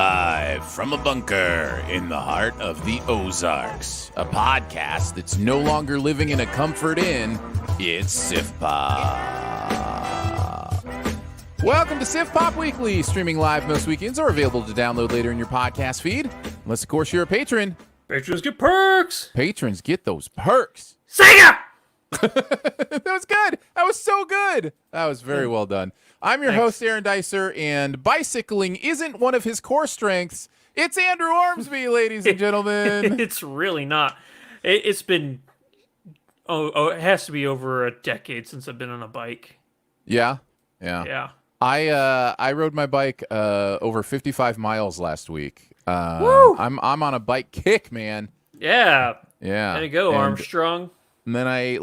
Live from a bunker in the heart of the Ozarks, a podcast that's no longer living in a comfort inn. It's Siftpop. Welcome to Siftpop Weekly, streaming live most weekends or available to download later in your podcast feed. Unless, of course, you're a patron. Patrons get perks. Patrons get those perks. Sega! That was good. That was so good. That was very well done. I'm your host, Aaron Dicer, and bicycling isn't one of his core strengths. It's Andrew Ormsby, ladies and gentlemen. It's really not. It's been, it has to be over a decade since I've been on a bike. Yeah. I rode my bike over 55 miles last week. Woo! I'm on a bike kick, man. Yeah. Yeah. There you go, Armstrong. And then I ate,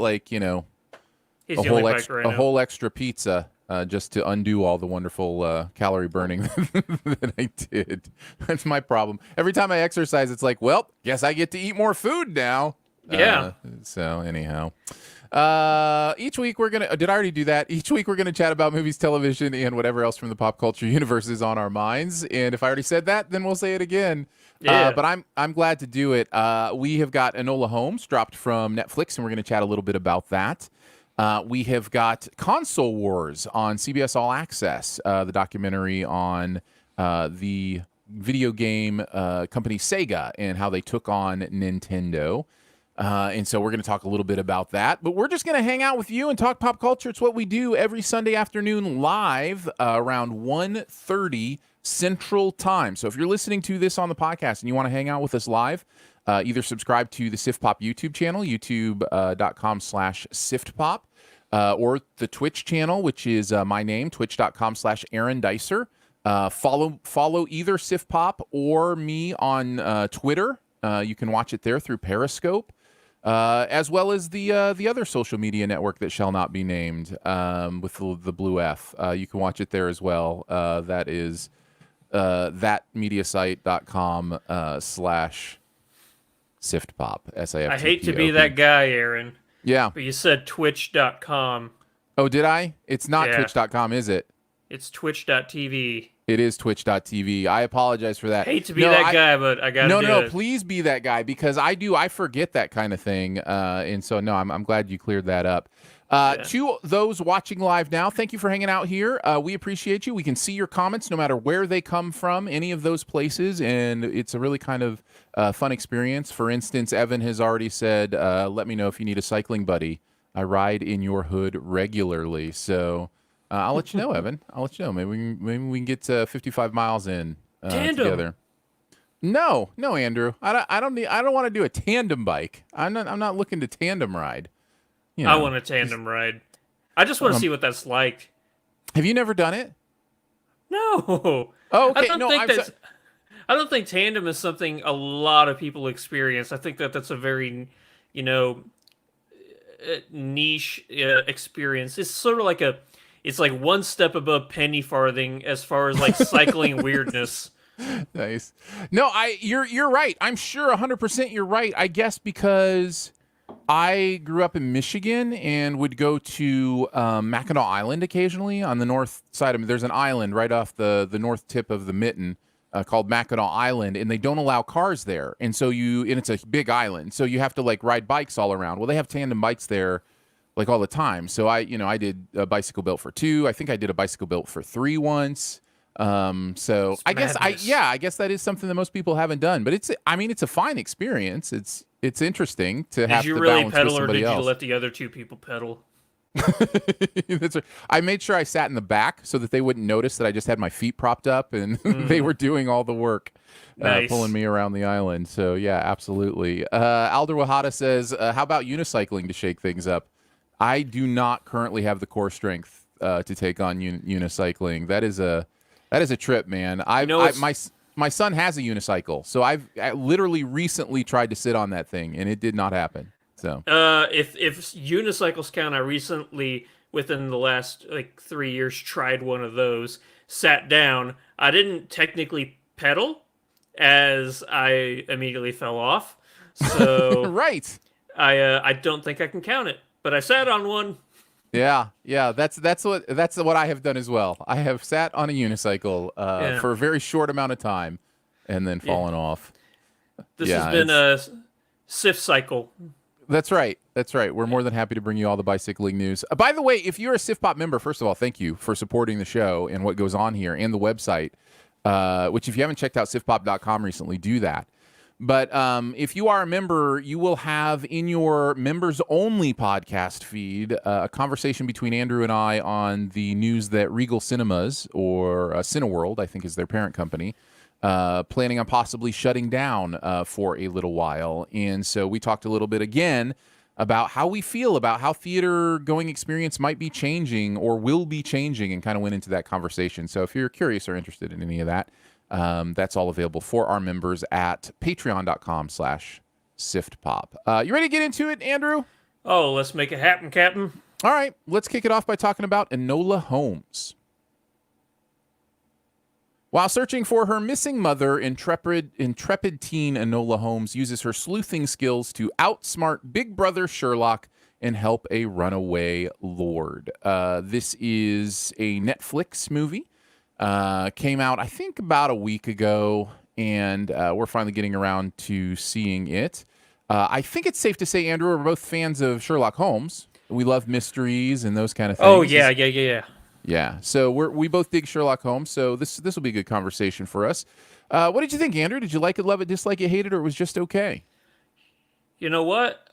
He's the only bike right now. a whole extra pizza just to undo all the wonderful calorie burning that I did. That's my problem. Every time I exercise, it's like, well, guess I get to eat more food now. Yeah. So anyhow, each week we're going to, did I already do that? Each week we're going to chat about movies, television, and whatever else from the pop culture universe is on our minds. And if I already said that, then we'll say it again. Yeah. But I'm glad to do it. We have got Enola Holmes dropped from Netflix, and we're going to chat a little bit about that. We have got Console Wars on CBS All Access, the documentary on the video game company Sega and how they took on Nintendo. And so we're going to talk a little bit about that. But we're just going to hang out with you and talk pop culture. It's what we do every Sunday afternoon live around 1:30 Central Time. So if you're listening to this on the podcast and you want to hang out with us live, either subscribe to the Siftpop YouTube channel, youtube.com/Siftpop, or the Twitch channel, which is my name, twitch.com/Aaron Dicer. Follow either Siftpop or me on Twitter. You can watch it there through Periscope, as well as the other social media network that shall not be named with the blue F. You can watch it there as well. That is thatmediasite.com /Siftpop. SIFTPOP. I hate to be that guy, Aaron. Yeah. But you said twitch.com. Oh, did I? It's not Yeah. twitch.com, is it? It's twitch.tv. It is twitch.tv. I apologize for that. Hate to be that guy, but I gotta do it. No, please be that guy, because I forget that kind of thing. And so, no, I'm glad you cleared that up. To those watching live now, thank you for hanging out here. We appreciate you. We can see your comments no matter where they come from, any of those places, and it's a really kind of fun experience. For instance, Evan has already said, let me know if you need a cycling buddy. I ride in your hood regularly, so I'll let you know, Evan. I'll let you know. Maybe we can get 55 miles in together. No, Andrew. I don't want to do a tandem bike. I'm not looking to tandem ride. You know, I want a tandem ride. I just want to see what that's like. Have you never done it? No. Oh, okay. I don't think tandem is something a lot of people experience. I think that's a very, niche experience. It's sort of like it's like one step above penny farthing as far as like cycling weirdness. Nice. No, you're right. I'm sure 100% you're right. I guess because I grew up in Michigan and would go to Mackinac Island occasionally on the north side of there's an island right off the north tip of the mitten called Mackinac Island, and they don't allow cars there. And so and it's a big island, so you have to ride bikes all around. Well, they have tandem bikes there all the time. So I did a bicycle built for 2. I think I did a bicycle built for 3 once. So I guess that is something that most people haven't done, but it's a fine experience. It's interesting to have to balance with somebody else. Did you really pedal, or did you let the other 2 people pedal? That's right. I made sure I sat in the back so that they wouldn't notice that I just had my feet propped up and they were doing all the work, pulling me around the island. So yeah, absolutely. Alder Wahada says, how about unicycling to shake things up? I do not currently have the core strength to take on unicycling. That is a trip, man. My son has a unicycle, so I literally recently tried to sit on that thing, and it did not happen. So, if unicycles count, I recently, within the last 3 years, tried one of those. Sat down. I didn't technically pedal, as I immediately fell off. So, right. I don't think I can count it, but I sat on one. Yeah, that's what I have done as well. I have sat on a unicycle for a very short amount of time. and then fallen off. This Yeah, has been a Sift cycle. that's right. That's right. We're more than happy to bring you all the bicycling news. By the way, if you're a Siftpop member, first of all, thank you for supporting the show and what goes on here and the website, which if you haven't checked out siftpop.com recently, do that. But if you are a member, you will have in your members-only podcast feed a conversation between Andrew and I on the news that Regal Cinemas, or Cineworld, I think is their parent company, planning on possibly shutting down for a little while. And so we talked a little bit again about how we feel about how theater going experience might be changing or will be changing, and kind of went into that conversation. So if you're curious or interested in any of that, that's all available for our members at patreon.com/siftpop. You ready to get into it, Andrew? Oh, let's make it happen, Captain. All right, let's kick it off by talking about Enola Holmes. While searching for her missing mother, intrepid teen Enola Holmes uses her sleuthing skills to outsmart Big Brother Sherlock and help a runaway lord. This is a Netflix movie. Came out, I think, about a week ago, and we're finally getting around to seeing it. I think it's safe to say, Andrew, we're both fans of Sherlock Holmes. We love mysteries and those kind of things. Oh, yeah. Yeah, so we both dig Sherlock Holmes, so this will be a good conversation for us. What did you think, Andrew? Did you like it, love it, dislike it, hate it, or it was just okay? You know what?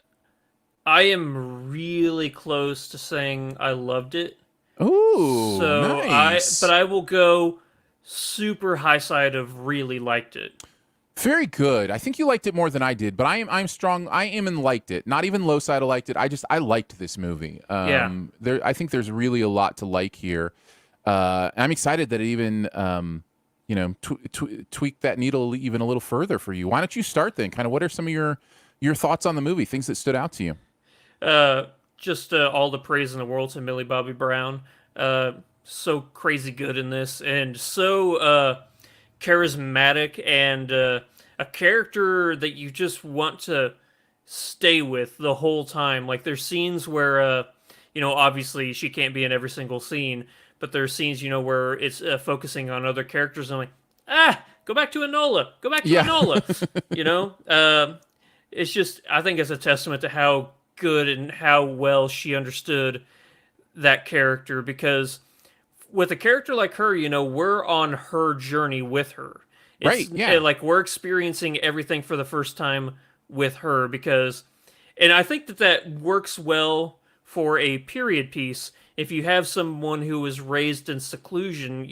I am really close to saying I loved it. Ooh, So nice. I will go super high side of really liked it. Very good. I think you liked it more than I did, but I'm strong. I am and liked it. Not even low side. I liked it. I liked this movie. Yeah. I think there's really a lot to like here. I'm excited that it even tweaked that needle even a little further for you. Why don't you start then? Kind of what are some of your thoughts on the movie? Things that stood out to you? Just all the praise in the world to Millie Bobby Brown. So crazy good in this, and so charismatic, and a character that you just want to stay with the whole time. Like, there's scenes where obviously she can't be in every single scene, but there's scenes where it's focusing on other characters, and I'm like, go back to Enola, Enola. It's just, I think it's a testament to how good and how well she understood that character, because with a character like her, we're on her journey with her. Right, yeah. Like, we're experiencing everything for the first time with her, and I think that works well for a period piece. If you have someone who was raised in seclusion,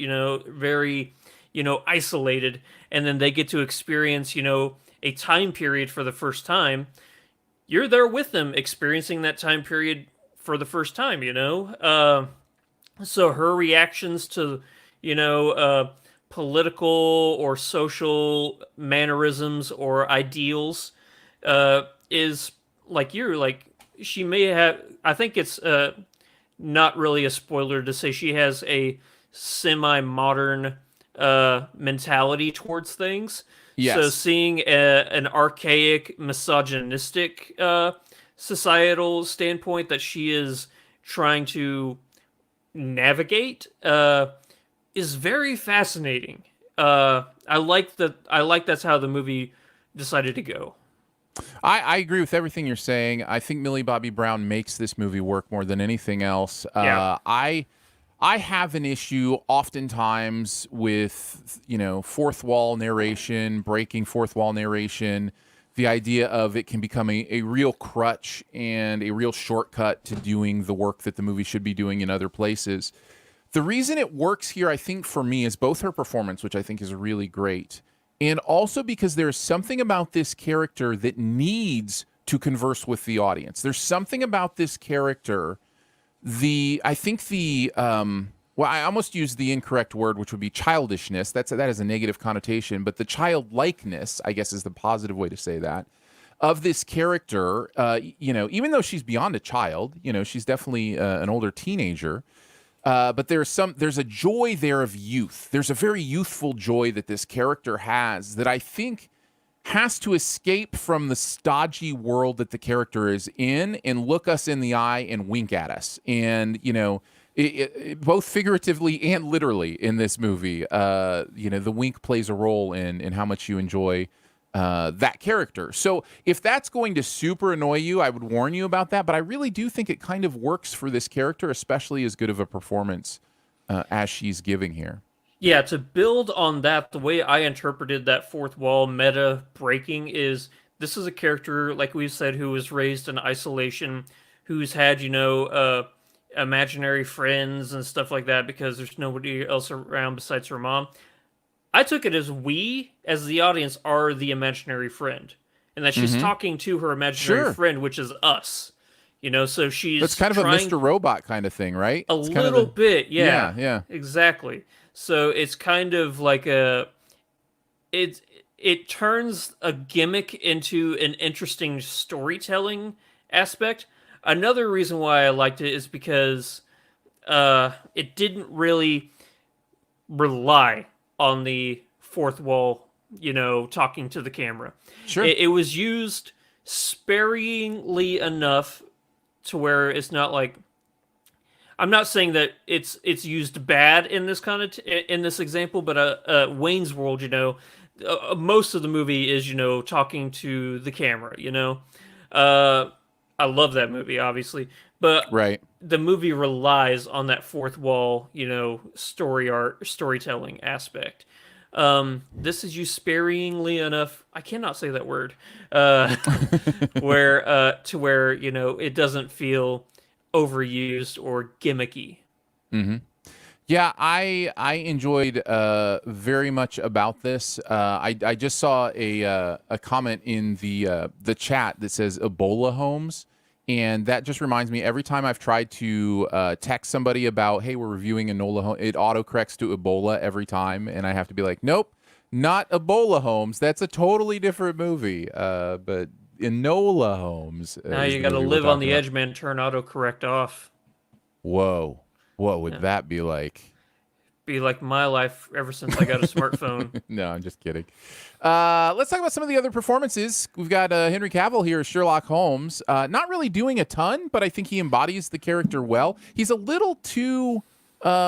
very, isolated, and then they get to experience, a time period for the first time, you're there with them experiencing that time period for the first time, So her reactions to, political or social mannerisms or ideals is she may have, I think it's not really a spoiler to say she has a semi-modern mentality towards things. Yes. So seeing an archaic, misogynistic societal standpoint that she is trying to navigate is very fascinating. I like that. That's how the movie decided to go. I agree with everything you're saying. I think Millie Bobby Brown makes this movie work more than anything else. Yeah. I have an issue oftentimes with, fourth wall narration, breaking fourth wall narration. The idea of it can become a real crutch and a real shortcut to doing the work that the movie should be doing in other places. The reason it works here, I think, for me, is both her performance, which I think is really great, and also because there's something about this character that needs to converse with the audience. There's something about this character. I almost used the incorrect word, which would be childishness. That has a negative connotation, but the childlikeness, I guess, is the positive way to say that, of this character. Even though she's beyond a child, she's definitely an older teenager. But there's a joy there of youth. There's a very youthful joy that this character has that I think has to escape from the stodgy world that the character is in and look us in the eye and wink at us. And, both figuratively and literally in this movie. The wink plays a role in how much you enjoy that character. So if that's going to super annoy you, I would warn you about that. But I really do think it kind of works for this character, especially as good of a performance as she's giving here. Yeah, to build on that, the way I interpreted that fourth wall meta breaking is this is a character, like we said, who was raised in isolation, who's had, imaginary friends and stuff like that because there's nobody else around besides her mom. I took it as we, as the audience, are the imaginary friend, and that she's talking to her imaginary friend, which is us. So she's That's kind of a Mr. Robot kind of thing, right? A little bit, yeah. Yeah, Exactly. So it's kind of like it turns a gimmick into an interesting storytelling aspect. Another reason why I liked it is because it didn't really rely on the fourth wall, talking to the camera. Sure. It was used sparingly enough to where it's not like, I'm not saying that it's used bad in this in this example, but Wayne's World, most of the movie is talking to the camera. I love that movie, obviously, but right. The movie relies on that fourth wall, storytelling aspect. This is used sparingly enough. I cannot say that word. Where it doesn't feel overused or gimmicky. Mm-hmm. Yeah, I enjoyed very much about this. I just saw a comment in the chat that says Ebola Holmes, and that just reminds me every time I've tried to text somebody about, hey, we're reviewing Enola Holmes, it autocorrects to Ebola every time, and I have to be like, nope, not Ebola Holmes. That's a totally different movie. But Enola Holmes. Now you got to live on the edge, man. Turn autocorrect off. Whoa. What would that be like? Be like my life ever since I got a smartphone. No, I'm just kidding. Let's talk about some of the other performances. We've got Henry Cavill here as Sherlock Holmes. Not really doing a ton, but I think he embodies the character well. He's a little too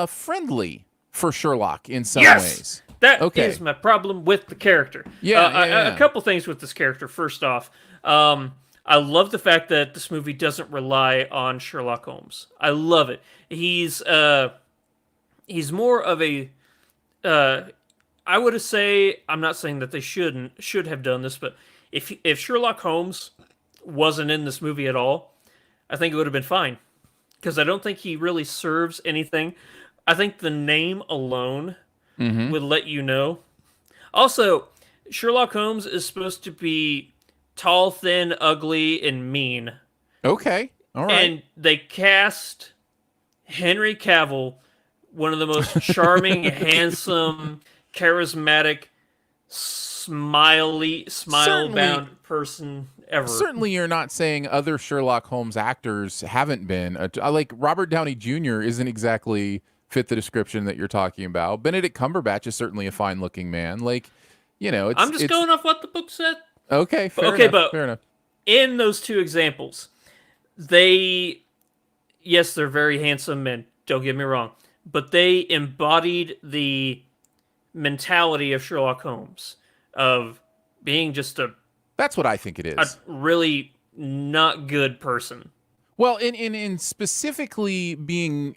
friendly for Sherlock in some ways. That is my problem with the character. Yeah, a couple things with this character. First off, I love the fact that this movie doesn't rely on Sherlock Holmes. I love it. He's more of a. I would say, I'm not saying that they should have done this, but if Sherlock Holmes wasn't in this movie at all, I think it would have been fine, because I don't think he really serves anything. I think the name alone would let you know. Also, Sherlock Holmes is supposed to be tall, thin, ugly, and mean. Okay, all right. And they cast Henry Cavill, one of the most charming, handsome, charismatic, smile-bound person ever. Certainly you're not saying other Sherlock Holmes actors haven't been. Like Robert Downey Jr. isn't exactly fit the description that you're talking about. Benedict Cumberbatch is certainly a fine-looking man. Like, I'm just going off what the book said. Okay, fair enough. In those two examples, they're very handsome men, don't get me wrong, but they embodied the mentality of Sherlock Holmes, of being just that's what I think it is. A really not good person. Well, in specifically being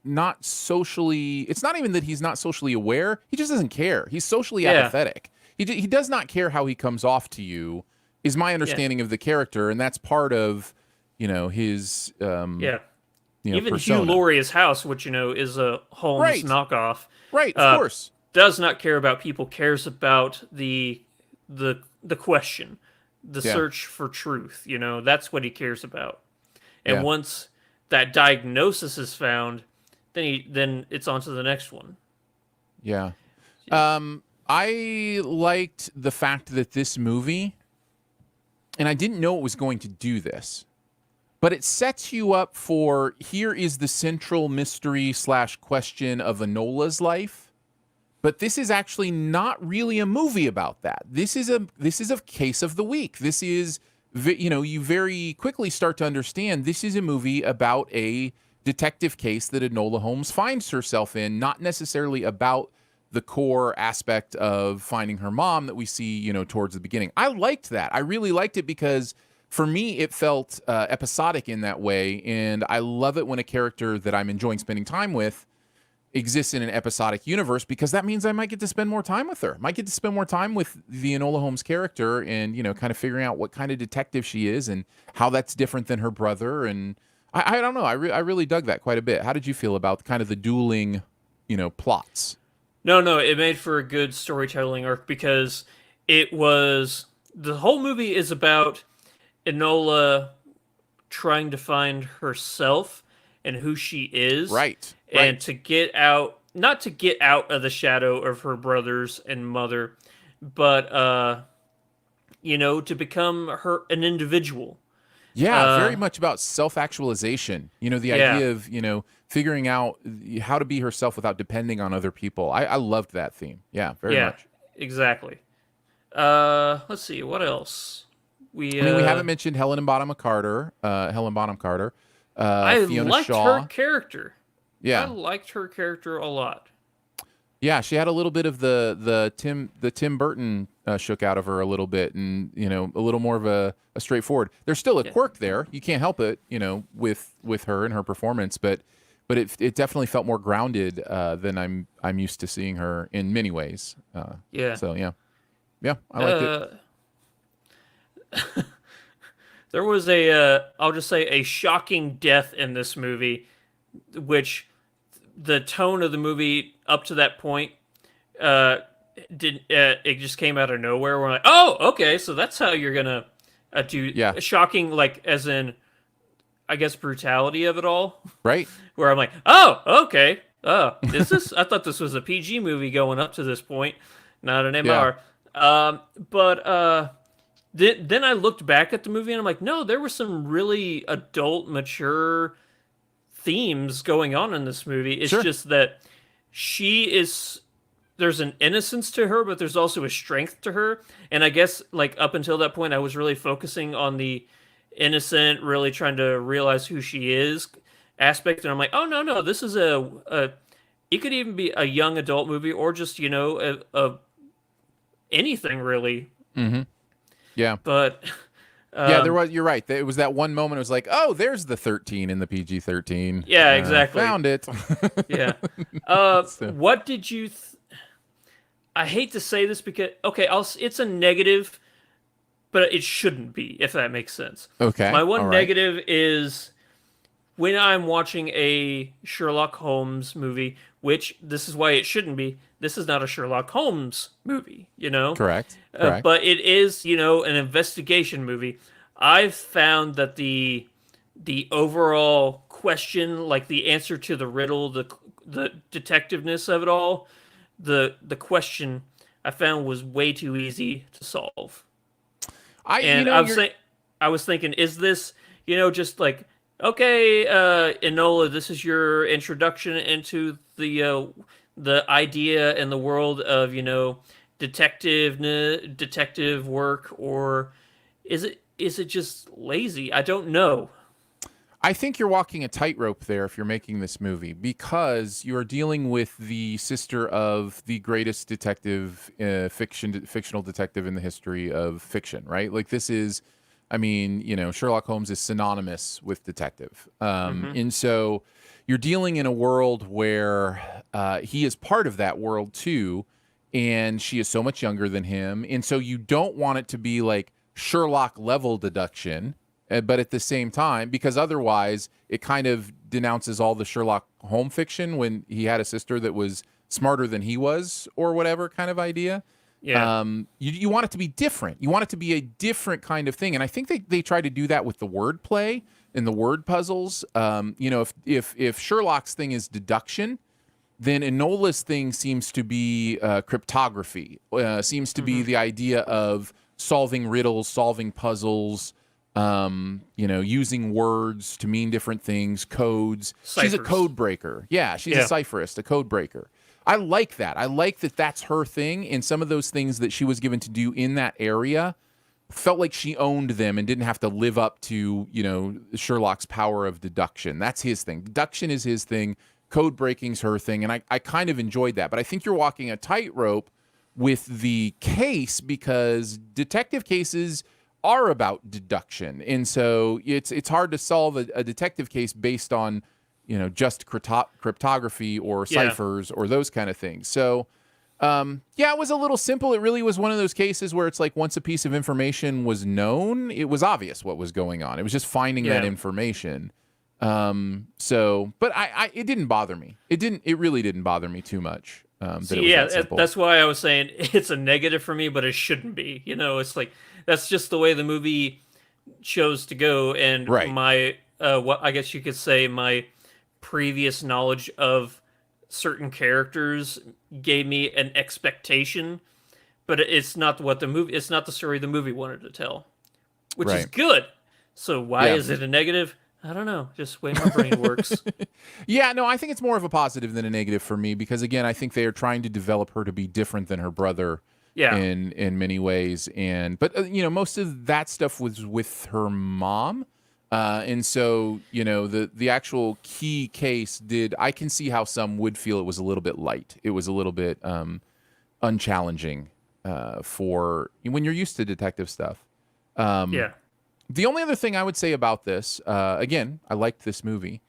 not socially, it's not even that he's not socially aware, he just doesn't care. He's socially apathetic. He does not care how he comes off to you, is my understanding of the character, and that's part of, his even persona. Hugh Laurie's house, which is a Holmes knockoff, of course, does not care about people, cares about the question, the search for truth. That's what he cares about. And once that diagnosis is found, then it's on to the next one. Yeah. I liked the fact that this movie, and I didn't know it was going to do this, but it sets you up for, here is the central mystery / question of Enola's life. But this is actually not really a movie about that. This is a case of the week. This is, you very quickly start to understand this is a movie about a detective case that Enola Holmes finds herself in, not necessarily about the core aspect of finding her mom that we see, towards the beginning. I liked that. I really liked it because for me, it felt episodic in that way. And I love it when a character that I'm enjoying spending time with exists in an episodic universe, because that means I might get to spend more time with her. Might get to spend more time with the Enola Holmes character and, kind of figuring out what kind of detective she is and how that's different than her brother. And I don't know. I really dug that quite a bit. How did you feel about kind of the dueling, plots? No, it made for a good storytelling arc because the whole movie is about Enola trying to find herself and who she is. Right. And to get out, not to get out of the shadow of her brothers and mother, but, to become an individual. Yeah, very much about self-actualization. The idea of, figuring out how to be herself without depending on other people. I loved that theme. Yeah, very much. Exactly. Let's see, what else? We haven't mentioned Helen Bonham Carter. I Fiona liked Shaw. her character. Yeah. I liked her character a lot. Yeah, she had a little bit of the Tim Burton shook out of her a little bit, and a little more of a straightforward. There's still a quirk there. You can't help it, with her and her performance, but it definitely felt more grounded than I'm used to seeing her in many ways. So yeah, I liked it. There was I'll just say a shocking death in this movie, which the tone of the movie up to that point it just came out of nowhere. We're like, oh, okay, so that's how you're gonna do shocking, like as in, I guess, brutality of it all, right? Where I'm like, oh, okay, is this? I thought this was a PG movie going up to this point, not an MR. Then I looked back at the movie and I'm like, no, there were some really adult, mature themes going on in this movie. It's just that there's an innocence to her, but there's also a strength to her. And I guess, like, up until that point, I was really focusing on the innocent, really trying to realize who she is aspect. And I'm like, oh, no, this is it could even be a young adult movie or just, anything really. Mm-hmm. Yeah. But you're right. It was that one moment. It was like, oh, there's the 13 in the PG-13. Yeah, exactly. Found it. Yeah. What did you? I hate to say this because it's a negative, but it shouldn't be, if that makes sense. Okay. My one negative is when I'm watching a Sherlock Holmes movie, which this is why it shouldn't be. This is not a Sherlock Holmes movie, Correct. But it is, an investigation movie. I've found that the overall question, like the answer to the riddle, the detectiveness of it all, the question I found was way too easy to solve. I was thinking, is this, just like, okay, Enola, this is your introduction into the idea and the world of, detective work, or is it just lazy? I don't know. I think you're walking a tightrope there if you're making this movie, because you're dealing with the sister of the greatest detective, fictional detective in the history of fiction, right? Like, this is, Sherlock Holmes is synonymous with detective. And so you're dealing in a world where he is part of that world too, and she is so much younger than him. And so you don't want it to be like Sherlock level deduction, but at the same time, because otherwise it kind of denounces all the Sherlock Holmes fiction when he had a sister that was smarter than he was, or whatever kind of idea. Yeah. You want it to be different. You want it to be a different kind of thing. And I think they try to do that with the word play and the word puzzles. If Sherlock's thing is deduction, then Enola's thing seems to be cryptography, seems to be the idea of solving riddles, solving puzzles, using words to mean different things, codes. Ciphers. She's a code breaker. Yeah, she's a cipherist, a code breaker. I like that. I like that that's her thing, and some of those things that she was given to do in that area felt like she owned them and didn't have to live up to, Sherlock's power of deduction. That's his thing. Deduction is his thing. Code breaking's her thing. And I kind of enjoyed that. But I think you're walking a tightrope with the case because detective cases are about deduction. And so it's hard to solve a detective case based on, just cryptography or ciphers or those kind of things. So, it was a little simple. It really was one of those cases where it's like once a piece of information was known, it was obvious what was going on. It was just finding that information. But it didn't bother me. It really didn't bother me too much. That's why I was saying it's a negative for me, but it shouldn't be. It's like that's just the way the movie chose to go, and my what I guess you could say my previous knowledge of certain characters gave me an expectation, but it's not it's not the story the movie wanted to tell, which is good. So why is it a negative? I don't know, just the way my brain works. No, I think it's more of a positive than a negative for me because again, I think they are trying to develop her to be different than her brother in many ways. But most of that stuff was with her mom. And so, the actual key case I can see how some would feel it was a little bit light. It was a little bit unchallenging for when you're used to detective stuff. The only other thing I would say about this, again, I liked this movie.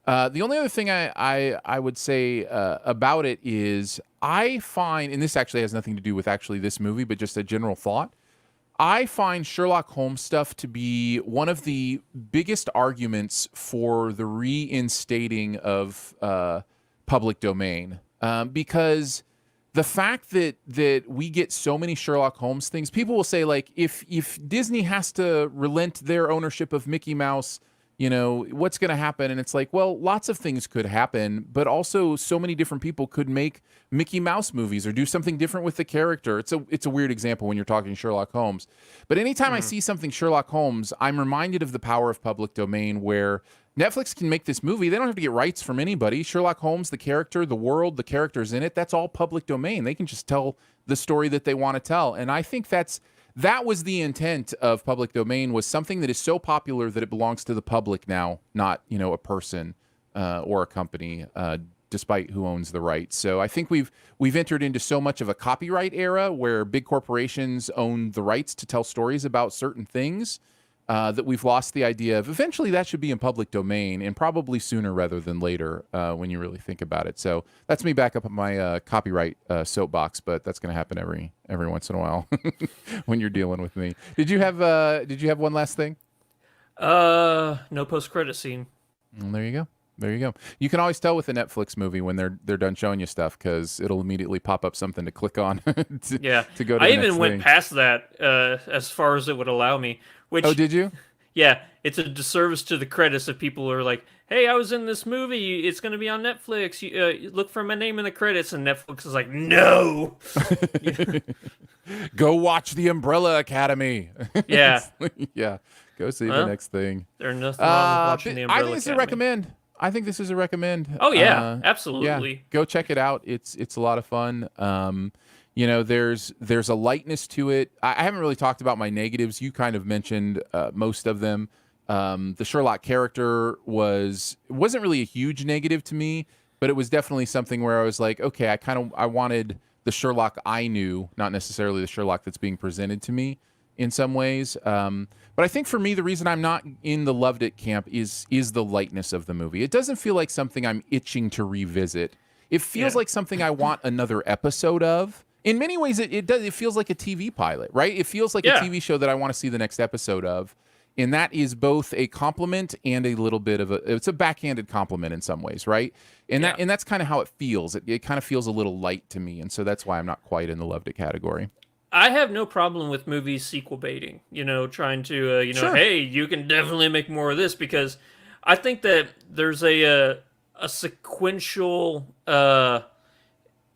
The only other thing I would say about it is I find, and this actually has nothing to do with actually this movie, but just a general thought, I find Sherlock Holmes stuff to be one of the biggest arguments for the reinstating of public domain because the fact that we get so many Sherlock Holmes things, people will say like if Disney has to relent their ownership of Mickey Mouse, what's going to happen? And it's like, well, lots of things could happen, but also so many different people could make Mickey Mouse movies or do something different with the character. It's a weird example when you're talking Sherlock Holmes. But anytime I see something Sherlock Holmes, I'm reminded of the power of public domain where Netflix can make this movie. They don't have to get rights from anybody. Sherlock Holmes, the character, the world, the characters in it, that's all public domain. They can just tell the story that they want to tell. And I think that was the intent of public domain, was something that is so popular that it belongs to the public now, not, a person or a company, despite who owns the rights. So I think we've entered into so much of a copyright era where big corporations own the rights to tell stories about certain things that we've lost the idea of eventually that should be in public domain, and probably sooner rather than later when you really think about it. So that's me back up on my copyright soapbox, but that's going to happen every once in a while when you're dealing with me. Did you have one last thing? No post-credit scene. Well, there you go. There you go. You can always tell with a Netflix movie when they're done showing you stuff because it'll immediately pop up something to click on to go to the I next even went thing. past that as far as it would allow me. Which, oh, did you? Yeah, it's a disservice to the credits if people are like, hey, I was in this movie. It's going to be on Netflix. You look for my name in the credits. And Netflix is like, no. Go watch The Umbrella Academy. Yeah. Yeah. Go see the next thing. There's nothing wrong with watching The Umbrella I think this is a recommend. I think this is a recommend. Oh, yeah. Absolutely. Yeah. Go check it out. It's a lot of fun. There's a lightness to it. I haven't really talked about my negatives. You kind of mentioned most of them. The Sherlock character wasn't really a huge negative to me, but it was definitely something where I was like, okay, I wanted the Sherlock I knew, not necessarily the Sherlock that's being presented to me in some ways. But I think for me, the reason I'm not in the loved it camp is the lightness of the movie. It doesn't feel like something I'm itching to revisit. It feels like something I want another episode of. In many ways, it does. It feels like a TV pilot, right? It feels like a TV show that I want to see the next episode of. And that is both a compliment and a little bit of it's a backhanded compliment in some ways, right? And that's kind of how it feels. It kind of feels a little light to me. And so that's why I'm not quite in the loved it category. I have no problem with movies sequel baiting, trying to, Sure. Hey, you can definitely make more of this, because I think that there's a sequential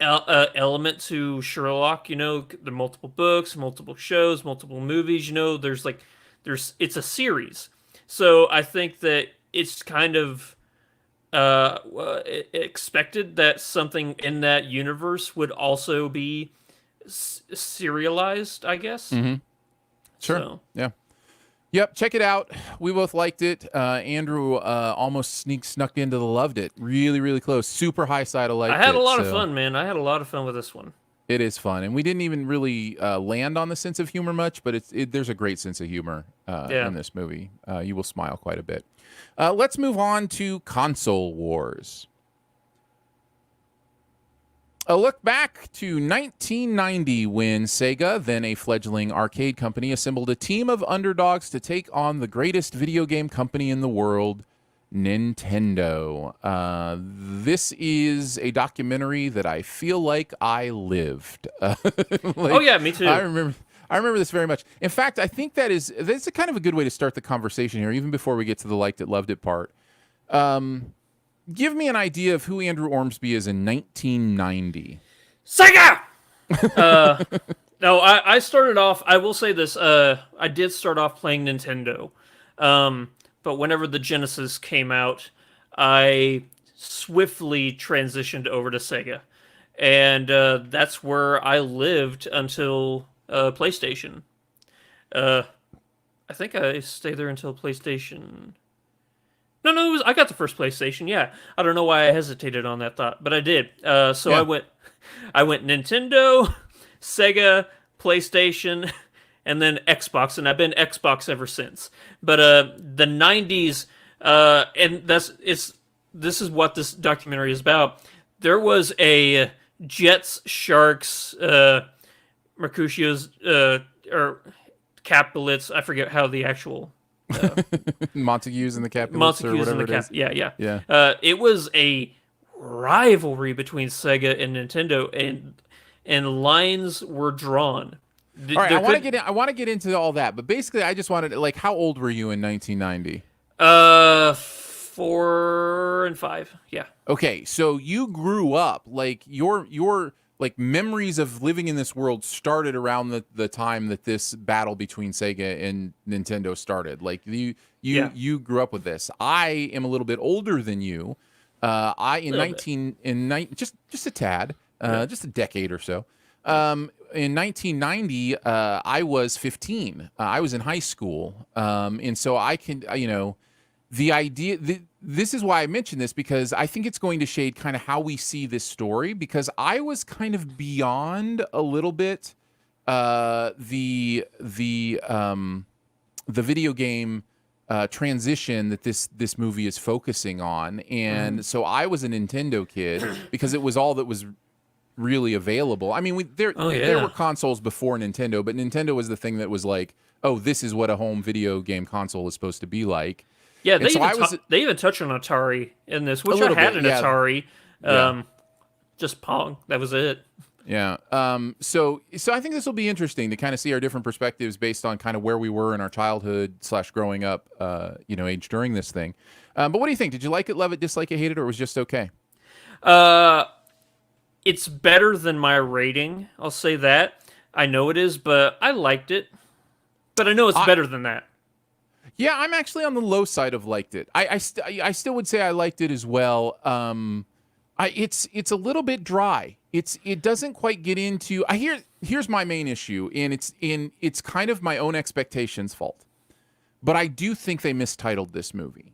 element to Sherlock. The multiple books, multiple shows, multiple movies. It's a series, so I think that it's kind of expected that something in that universe would also be serialized, I guess. Mm-hmm. Sure. So. Yeah. Yep. Check it out. We both liked it. Andrew almost snuck into the loved it. Really, really close. Super high side of liked I had it. a lot of fun, man. I had a lot of fun with this one. It is fun, and we didn't even really land on the sense of humor much, but there's a great sense of humor in this movie. You will smile quite a bit. Let's move on to console wars. A look back to 1990 when Sega, then a fledgling arcade company, assembled a team of underdogs to take on the greatest video game company in the world, Nintendo. This is a documentary that I feel like I lived. Oh yeah, me too. I remember this very much. In fact, I think that's a kind of a good way to start the conversation here, even before we get to the liked it, loved it part. Give me an idea of who Andrew Ormsby is in 1990. Sega! No, I started off, I will say this, I did start off playing Nintendo. But whenever the Genesis came out, I swiftly transitioned over to Sega. And that's where I lived until PlayStation. I think I stayed there until PlayStation. No, I got the first PlayStation. Yeah, I don't know why I hesitated on that thought, but I did. So yeah. I went Nintendo, Sega, PlayStation, and then Xbox, and I've been Xbox ever since. But the '90s, and this is what this documentary is about. There was a Jets, Sharks, Mercutio's, or Capulets. I forget how the actual. Montagues and the Capulets or whatever it is. Yeah. It was a rivalry between Sega and Nintendo, and lines were drawn. All right, I want to get into all that, but basically, I just wanted like, how old were you in 1990? 4 and 5. Yeah. Okay, so you grew up like your like memories of living in this world started around the time that this battle between Sega and Nintendo started. Like you grew up with this. I am a little bit older than you. Just a tad, just a decade or so. In 1990, I was 15. I was in high school, and so I can, the idea. This is why I mention this, because I think it's going to shade kind of how we see this story, because I was kind of beyond a little bit the video game transition that this movie is focusing on, and so I was a Nintendo kid because it was all that was really available. I mean, there were consoles before Nintendo, but Nintendo was the thing that was like, oh, this is what a home video game console is supposed to be like. Yeah, they even touch on Atari in this, which I had an Atari. Just Pong. That was it. Yeah. So I think this will be interesting to kind of see our different perspectives based on kind of where we were in our childhood / growing up, age during this thing. But what do you think? Did you like it, love it, dislike it, hate it, or it was just okay? It's better than my rating. I'll say that. I know it is, but I liked it. But I know it's better than that. Yeah, I'm actually on the low side of liked it. I still would say I liked it as well. It's a little bit dry. It doesn't quite get into. Here's my main issue, and it's kind of my own expectations' fault. But I do think they mistitled this movie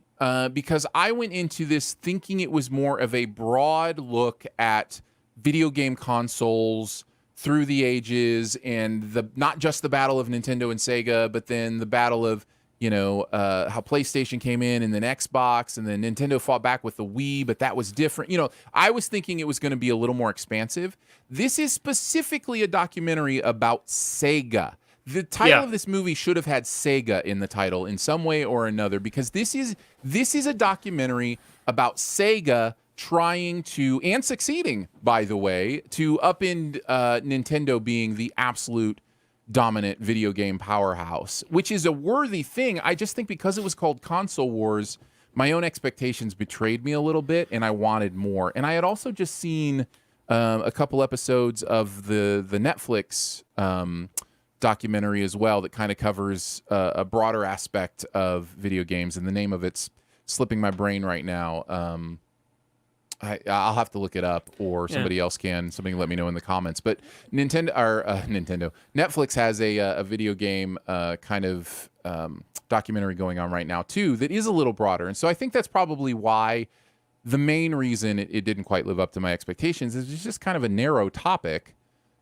because I went into this thinking it was more of a broad look at video game consoles through the ages, and not just the battle of Nintendo and Sega, but then the battle of how PlayStation came in, and then Xbox, and then Nintendo fought back with the Wii, but that was different. I was thinking it was going to be a little more expansive. This is specifically a documentary about Sega. The title of this movie should have had Sega in the title in some way or another, because this is a documentary about Sega trying to, and succeeding, by the way, to upend Nintendo being the absolute dominant video game powerhouse, which is a worthy thing. I just think because it was called Console Wars, my own expectations betrayed me a little bit, and I wanted more. And I had also just seen a couple episodes of the Netflix documentary as well that kind of covers a broader aspect of video games, and the name of it's slipping my brain right now. I'll have to look it up, or Yeah. somebody else can. Somebody can let me know in the comments. But Netflix has a video game kind of documentary going on right now too that is a little broader, and so I think that's probably why the main reason it didn't quite live up to my expectations is it's just kind of a narrow topic,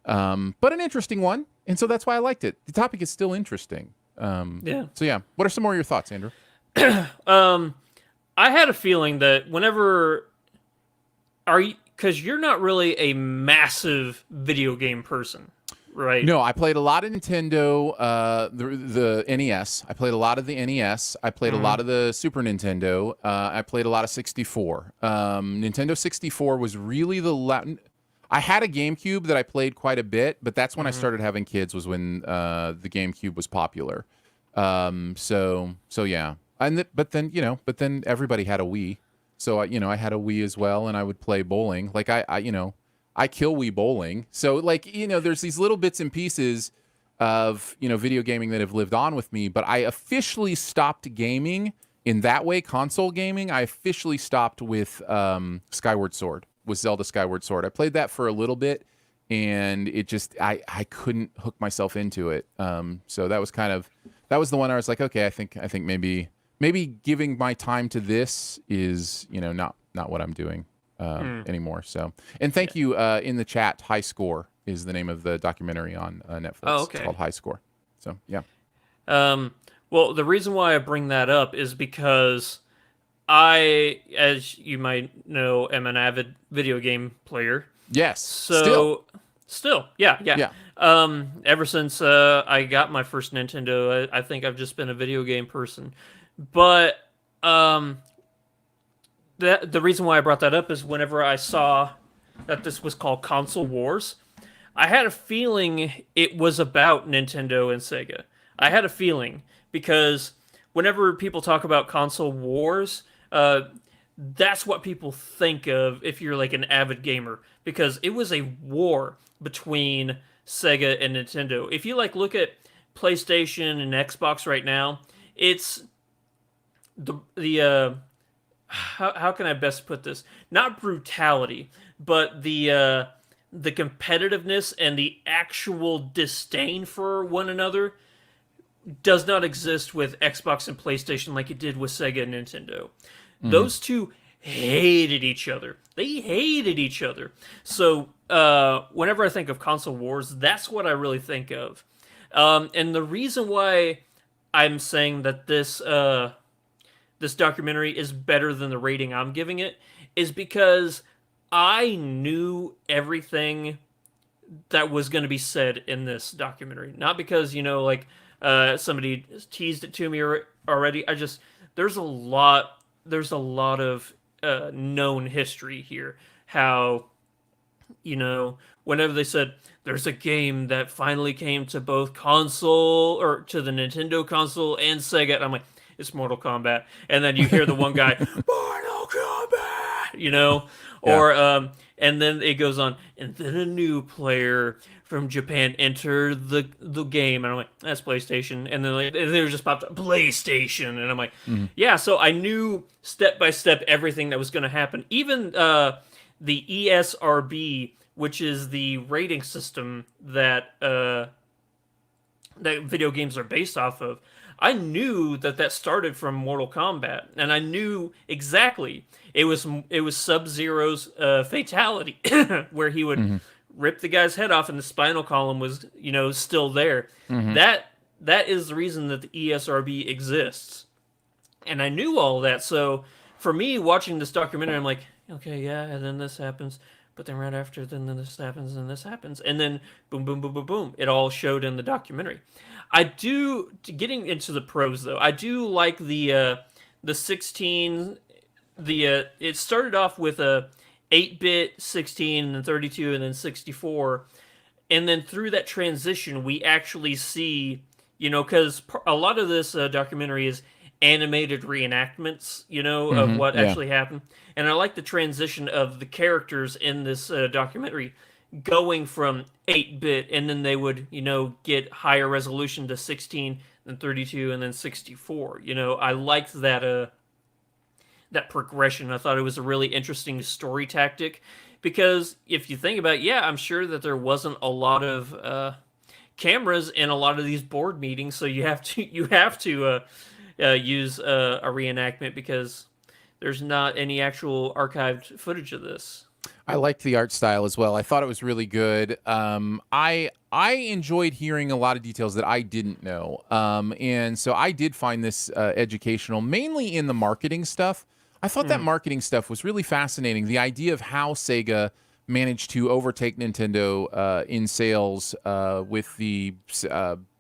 but an interesting one, and so that's why I liked it. The topic is still interesting. Yeah. So yeah, what are some more of your thoughts, Andrew? I had a feeling that whenever are you, because you're not really a massive video game person, right? No, I played a lot of Nintendo, the NES. I played a lot of the NES. I played a lot of the Super Nintendo. I played a lot of 64. Nintendo 64 was really I had a GameCube that I played quite a bit, but that's when I started having kids. Was when the GameCube was popular. So yeah, but then everybody had a Wii. So I had a Wii as well, and I would play bowling. Like I kill Wii bowling. So like there's these little bits and pieces of video gaming that have lived on with me. But I officially stopped gaming in that way, console gaming. I officially stopped with Skyward Sword, with Zelda Skyward Sword. I played that for a little bit, and it just I couldn't hook myself into it. So that was the one I was like, okay, I think maybe giving my time to this is not what I'm doing anymore. So, and thank you in the chat. High Score is the name of the documentary on Netflix. Oh, okay. It's called High Score. So yeah. Well, the reason why I bring that up is because I, as you might know, am an avid video game player. Yes. Still, yeah. Yeah. Ever since I got my first Nintendo, I think I've just been a video game person. But the reason why I brought that up is whenever I saw that this was called Console Wars, I had a feeling it was about Nintendo and Sega. I had a feeling because whenever people talk about Console Wars, that's what people think of if you're like an avid gamer, because it was a war between Sega and Nintendo. If you like look at PlayStation and Xbox right now, it's the how can I best put this? Not brutality, but the competitiveness and the actual disdain for one another does not exist with Xbox and PlayStation like it did with Sega and Nintendo. Those two hated each other. They hated each other. So whenever I think of console wars, that's what I really think of. And the reason why I'm saying that this documentary is better than the rating I'm giving it is because I knew everything that was going to be said in this documentary. Not because, somebody teased it to me already. There's a lot of known history here. How, whenever they said there's a game that finally came to both console or to the Nintendo console and Sega, and I'm like, it's Mortal Kombat. And then you hear the one guy, Mortal Kombat, or, and then it goes on, and then a new player from Japan entered the game, and I'm like, that's PlayStation. And then they just popped up PlayStation, and I'm like, yeah. So I knew step by step everything that was going to happen. Even the ESRB, which is the rating system that video games are based off of, I knew that started from Mortal Kombat, and I knew exactly it was Sub-Zero's fatality, where he would rip the guy's head off, and the spinal column was still there. That is the reason that the ESRB exists, and I knew all that. So for me, watching this documentary, I'm like, okay, yeah, and then this happens. But then right after, then this happens, and this happens. And then boom, boom, boom, boom, boom. It all showed in the documentary. Getting into the pros, though, I do like the 16, it started off with a 8-bit, 16, and then 32, and then 64. And then through that transition, we actually see, because a lot of this documentary is animated reenactments, of what actually happened. And I like the transition of the characters in this documentary going from 8-bit, and then they would, get higher resolution to 16, then 32, and then 64. I liked that that progression. I thought it was a really interesting story tactic because if you think about it, yeah, I'm sure that there wasn't a lot of cameras in a lot of these board meetings, so you have to use a reenactment because there's not any actual archived footage of this. I liked the art style as well. I thought it was really good. I enjoyed hearing a lot of details that I didn't know, and so I did find this educational, mainly in the marketing stuff. I thought that marketing stuff was really fascinating. The idea of how Sega managed to overtake Nintendo in sales with it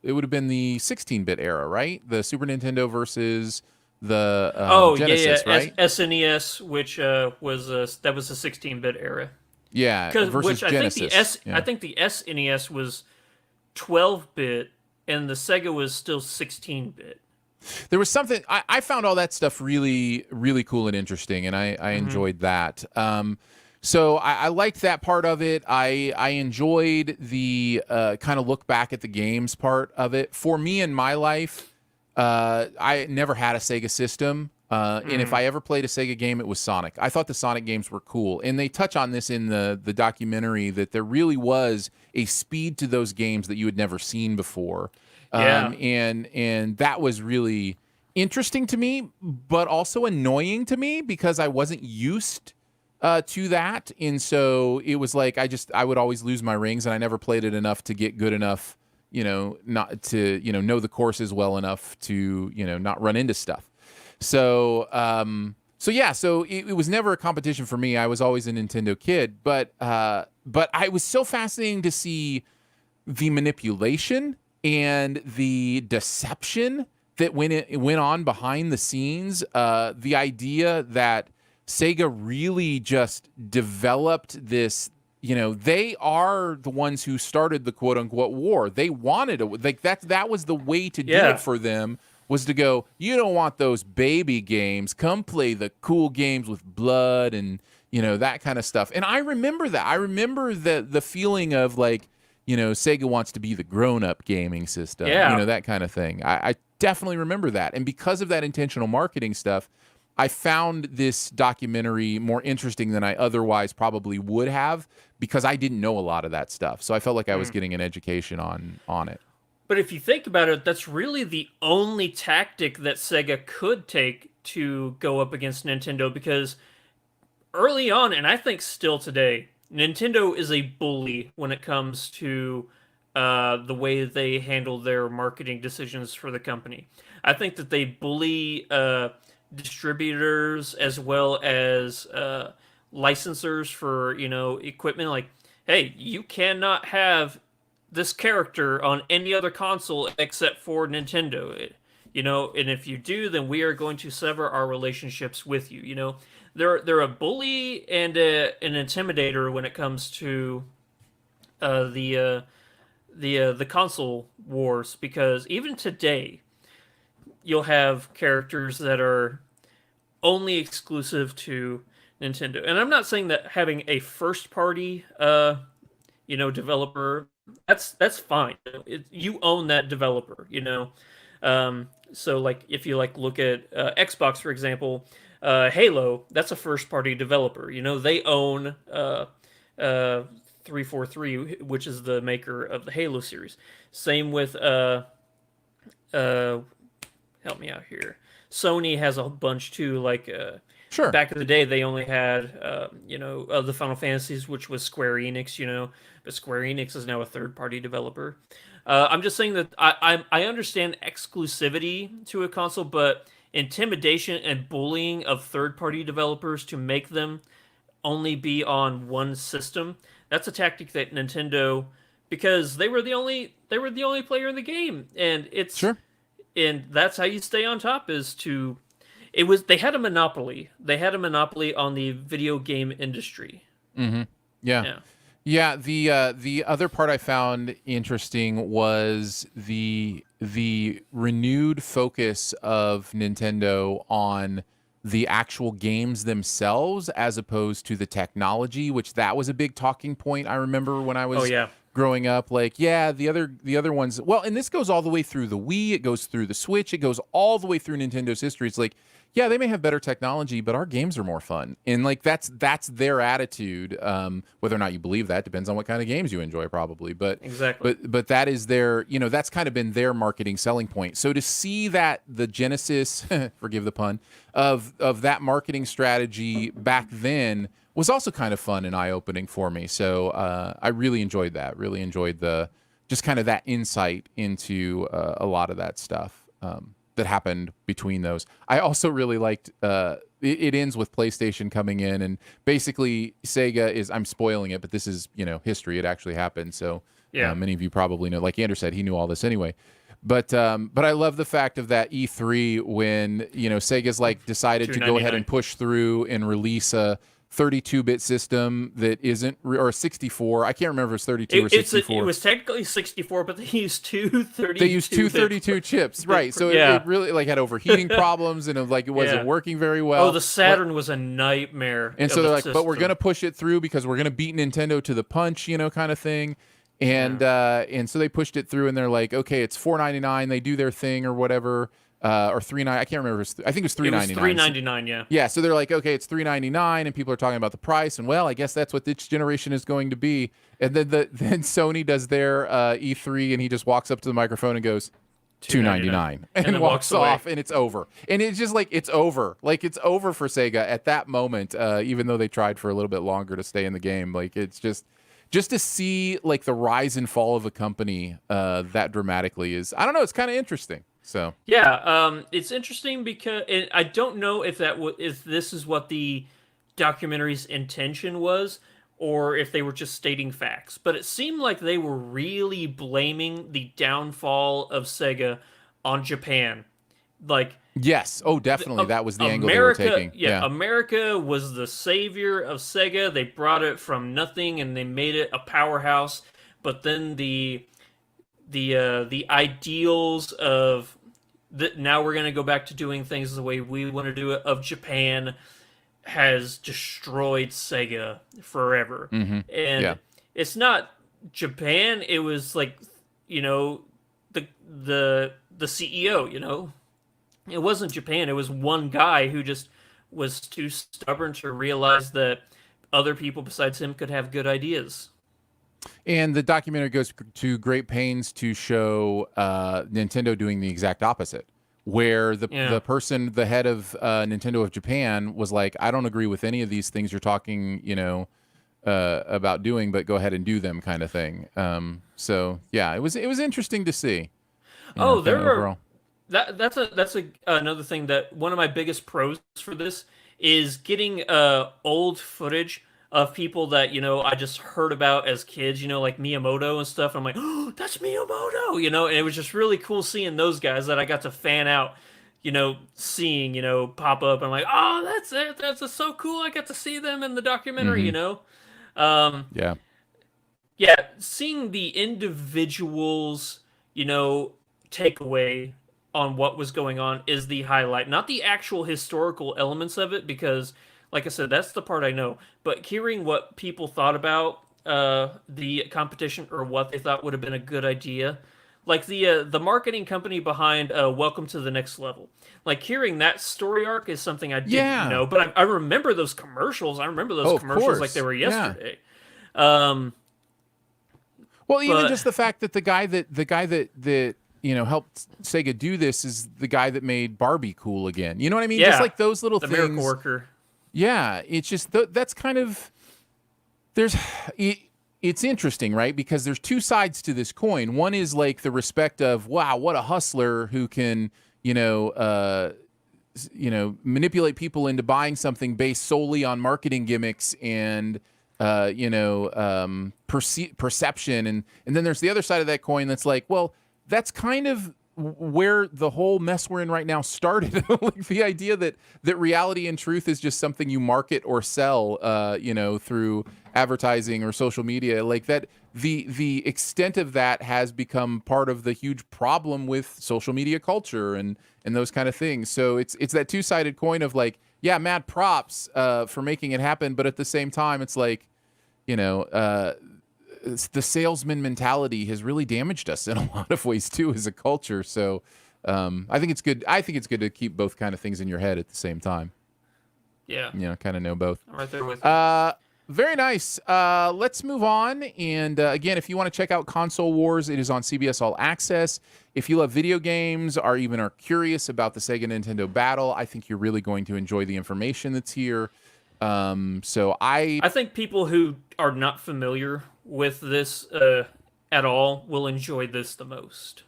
would have been the 16-bit era, right? The Super Nintendo versus the Genesis, right? SNES, which was that was the 16-bit era. Yeah, versus Which I Genesis. think the Yeah. I think the SNES was 12-bit and the Sega was still 16-bit. There was something I found all that stuff really, really cool and interesting, and I enjoyed that. So I liked that part of it. I enjoyed the kind of look back at the games part of it. For me in my life, I never had a Sega system. And if I ever played a Sega game, it was Sonic. I thought the Sonic games were cool. And they touch on this in the documentary that there really was a speed to those games that you had never seen before. Yeah. And that was really interesting to me, but also annoying to me because I wasn't used to that. And so it was like I would always lose my rings, and I never played it enough to get good enough, not to, know the courses well enough to, not run into stuff. So, so it was never a competition for me. I was always a Nintendo kid, but I was so fascinating to see the manipulation and the deception that went on behind the scenes. The idea that Sega really just developed this. They are the ones who started the quote unquote war. They wanted that was the way to do it for them. Was to go, you don't want those baby games. Come play the cool games with blood and, that kind of stuff. And I remember that. I remember the feeling of like, Sega wants to be the grown-up gaming system. Yeah. That kind of thing. I definitely remember that. And because of that intentional marketing stuff, I found this documentary more interesting than I otherwise probably would have because I didn't know a lot of that stuff. So I felt like I was getting an education on it. But if you think about it, that's really the only tactic that Sega could take to go up against Nintendo because early on, and I think still today, Nintendo is a bully when it comes to the way they handle their marketing decisions for the company. I think that they bully distributors as well as licensors for, equipment. Like, hey, you cannot have this character on any other console except for Nintendo, and if you do, then we are going to sever our relationships with you. They're a bully and an intimidator when it comes to the console wars, because even today you'll have characters that are only exclusive to Nintendo. And I'm not saying that having a first party developer, that's fine. You own that developer, So like if you look at Xbox, for example, Halo, that's a first party developer. They own 343, which is the maker of the Halo series. Same with help me out here. Sony has a bunch too, Sure. Back in the day, they only had, the Final Fantasies, which was Square Enix, but Square Enix is now a third-party developer. I'm just saying that I understand exclusivity to a console, but intimidation and bullying of third-party developers to make them only be on one system, that's a tactic that Nintendo, because they were the only player in the game, and it's Sure. And that's how you stay on top they had a monopoly. They had a monopoly on the video game industry. Mm-hmm. Yeah. The other part I found interesting was the renewed focus of Nintendo on the actual games themselves as opposed to the technology, which that was a big talking point I remember when I was growing up. Like, yeah, the other ones. Well, and this goes all the way through the Wii. It goes through the Switch. It goes all the way through Nintendo's history. It's like, yeah, they may have better technology, but our games are more fun. And like that's their attitude. Whether or not you believe that depends on what kind of games you enjoy, probably. But Exactly. but that is their, that's kind of been their marketing selling point. So to see that the genesis, forgive the pun, of that marketing strategy back then was also kind of fun and eye opening for me. So I really enjoyed that. Really enjoyed the just kind of that insight into a lot of that stuff. That happened between those. I also really liked it ends with PlayStation coming in, and basically Sega is, I'm spoiling it, but this is, history. It actually happened. So Yeah. many of you probably know, like Andrew said, he knew all this anyway. But I love the fact of that E3 when, Sega's like decided to go ahead and push through and release a 32-bit system that isn't, or 64. I can't remember if it's 32 or 64. It was technically 64, but they used two 32. They used two 32 chips, right? So it really like had overheating problems, and it wasn't working very well. Oh, the Saturn was a nightmare. And so they're like, but we're gonna push it through because we're gonna beat Nintendo to the punch, kind of thing. And so they pushed it through, and they're like, okay, it's $4.99. They do their thing or whatever. Or $3.99. I can't remember. I think it was $3.99. It was $3.99. Yeah. Yeah. So they're like, okay, it's $3.99, and people are talking about the price, and well, I guess that's what this generation is going to be. And then then Sony does their E3, and he just walks up to the microphone and goes, $2.99, and walks off, and it's over. And it's just like it's over. Like it's over for Sega at that moment. Even though they tried for a little bit longer to stay in the game, like it's just to see like the rise and fall of a company that dramatically is, I don't know, it's kind of interesting. So yeah, it's interesting because I don't know if if this is what the documentary's intention was, or if they were just stating facts. But it seemed like they were really blaming the downfall of Sega on Japan. Like, yes, oh, definitely, that was the angle they were taking. Yeah, America was the savior of Sega. They brought it from nothing and they made it a powerhouse. But then the ideals of that, now we're going to go back to doing things the way we want to do it, of Japan, has destroyed Sega forever. Mm-hmm. And it's not Japan, it was like, the CEO, it wasn't Japan, it was one guy who just was too stubborn to realize that other people besides him could have good ideas. And the documentary goes to great pains to show Nintendo doing the exact opposite, where the person, the head of Nintendo of Japan, was like, I don't agree with any of these things you're talking, about doing, but go ahead and do them, kind of thing. So yeah, it was interesting to see. That's another thing, that one of my biggest pros for this is getting old footage of people that, I just heard about as kids, like Miyamoto and stuff. I'm like, oh, that's Miyamoto, and it was just really cool seeing those guys that I got to fan out, seeing, pop up. I'm like, oh, that's it. That's so cool. I got to see them in the documentary, Yeah, seeing the individuals, take away on what was going on is the highlight, not the actual historical elements of it, because like I said, that's the part I know. But hearing what people thought about the competition, or what they thought would have been a good idea, like the marketing company behind Welcome to the Next Level, like hearing that story arc is something I didn't know. But I remember those commercials. I remember those commercials like they were yesterday. Well, even just the fact that the guy that helped Sega do this is the guy that made Barbie cool again. You know what I mean? Yeah, just like those little the things. miracle worker. Yeah, it's just that's kind of it's interesting, right? Because there's two sides to this coin. One is like the respect of, wow, what a hustler who can manipulate people into buying something based solely on marketing gimmicks and perception, and then there's the other side of that coin that's like, well, that's kind of where the whole mess we're in right now started. Like the idea that reality and truth is just something you market or sell, through advertising or social media. Like that, the extent of that has become part of the huge problem with social media culture and those kind of things. So it's that two-sided coin of like, yeah, mad props for making it happen, but at the same time, it's like, the salesman mentality has really damaged us in a lot of ways too as a culture. So I think it's good. I think it's good to keep both kind of things in your head at the same time. Yeah. Kind of know both. I'm right there with you. Very nice. Let's move on. And again, if you want to check out Console Wars, it is on CBS All Access. If you love video games or even are curious about the Sega Nintendo battle, I think you're really going to enjoy the information that's here. I think people who are not familiar with this at all will enjoy this the most.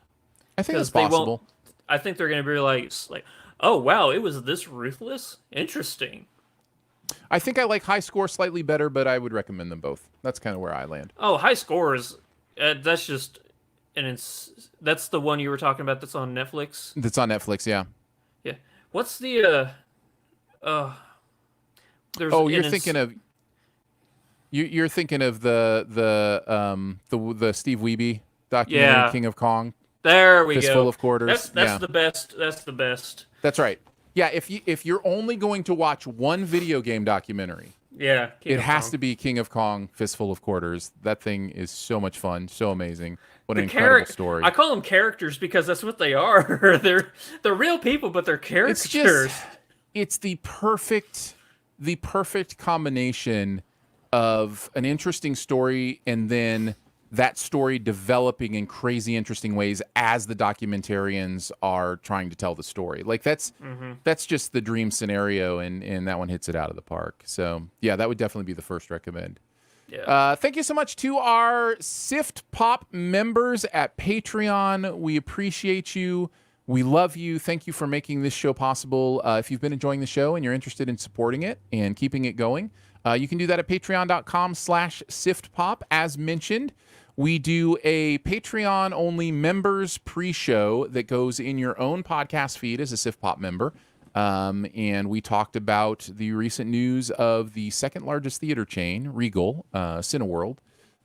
I think it's possible. I think they're going to be like, oh wow, it was this ruthless. Interesting. I think I like High Score slightly better, but I would recommend them both. That's kind of where I land. Oh, High Scores. That's just, that's the one you were talking about. That's on Netflix. That's on Netflix, yeah. Yeah. What's the There's you're thinking of the Steve Wiebe documentary, King of Kong. There we go. Fistful of Quarters. That's the best. That's the best. That's right. Yeah, if you're only going to watch one video game documentary, it has to be King of Kong, Fistful of Quarters. That thing is so much fun, so amazing. What an incredible story. I call them characters because that's what they are. They're real people, but they're characters. It's the perfect combination of an interesting story and then that story developing in crazy interesting ways as the documentarians are trying to tell the story. Like that's just the dream scenario, and that one hits it out of the park. So yeah, that would definitely be the first recommend. Yeah. Thank you so much to our Siftpop members at Patreon. We appreciate you. We love you. Thank you for making this show possible. If you've been enjoying the show and you're interested in supporting it and keeping it going, you can do that at patreon.com/Siftpop. As mentioned, we do a Patreon-only members pre-show that goes in your own podcast feed as a Siftpop member. And we talked about the recent news of the second largest theater chain, Regal, Cineworld,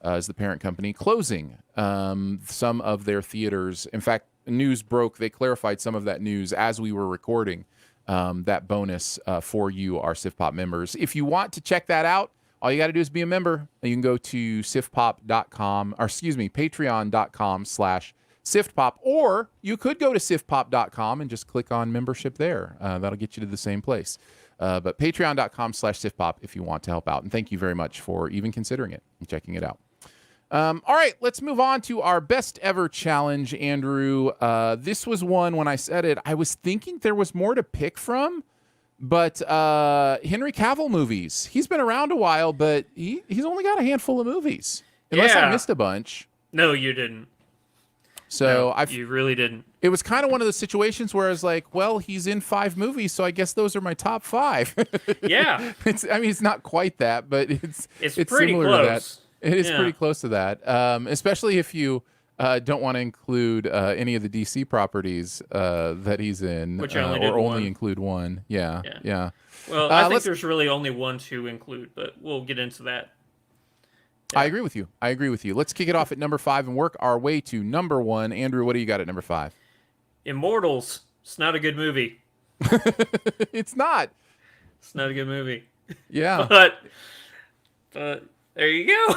is the parent company, closing some of their theaters. In fact, news broke. They clarified some of that news as we were recording that bonus for you, our Siftpop members. If you want to check that out, all you got to do is be a member. You can go to patreon.com/Siftpop, or you could go to siftpop.com and just click on membership there. That'll get you to the same place. But patreon.com/Siftpop if you want to help out. And thank you very much for even considering it and checking it out. All right, let's move on to our best ever challenge, Andrew. This was one, when I said it, I was thinking there was more to pick from, but Henry Cavill movies. He's been around a while, but he's only got a handful of movies, unless I missed a bunch. No, you didn't. So you really didn't. It was kind of one of those situations where I was like, well, he's in 5 movies, so I guess those are my top 5. Yeah. It's not quite that, but it's pretty similar close. to that. It is pretty close to that, especially if you don't want to include any of the DC properties that he's in, which only include one. Yeah. Well, I think there's really only one to include, but we'll get into that. Yeah. I agree with you. Let's kick it off at number 5 and work our way to number 1. Andrew, what do you got at number 5? Immortals. It's not a good movie. It's not. It's not a good movie. Yeah. But there you go.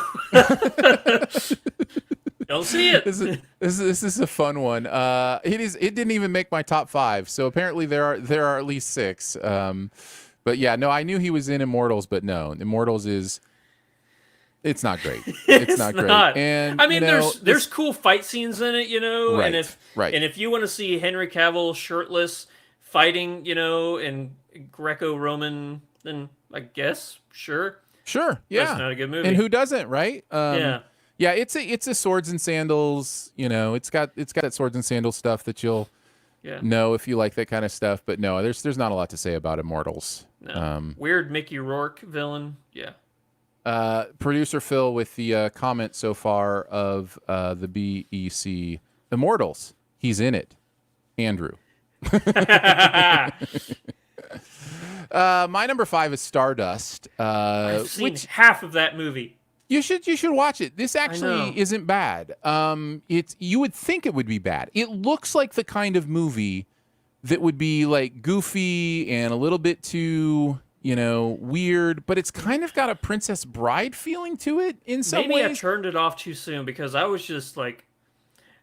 Don't see it. This is a fun one. It didn't even make my top 5. So apparently there are at least 6. But yeah, no, I knew he was in Immortals, but no, Immortals it's not great. It's not great. And I mean, there's cool fight scenes in it, right, and if you want to see Henry Cavill shirtless fighting, in Greco-Roman, then I guess sure, yeah, that's not a good movie. And who doesn't, right? Yeah, it's a swords and sandals. It's got that swords and sandals stuff that you'll know if you like that kind of stuff. But no, there's not a lot to say about Immortals. No. Weird Mickey Rourke villain. Yeah. Producer Phil with the comment so far of the BEC Immortals. He's in it. Andrew. My number 5 is Stardust. I've seen half of that movie. You should watch it. This actually isn't bad. You would think it would be bad. It looks like the kind of movie that would be like goofy and a little bit too, weird, but it's kind of got a Princess Bride feeling to it in some Maybe I ways. turned it off too soon because I was just like,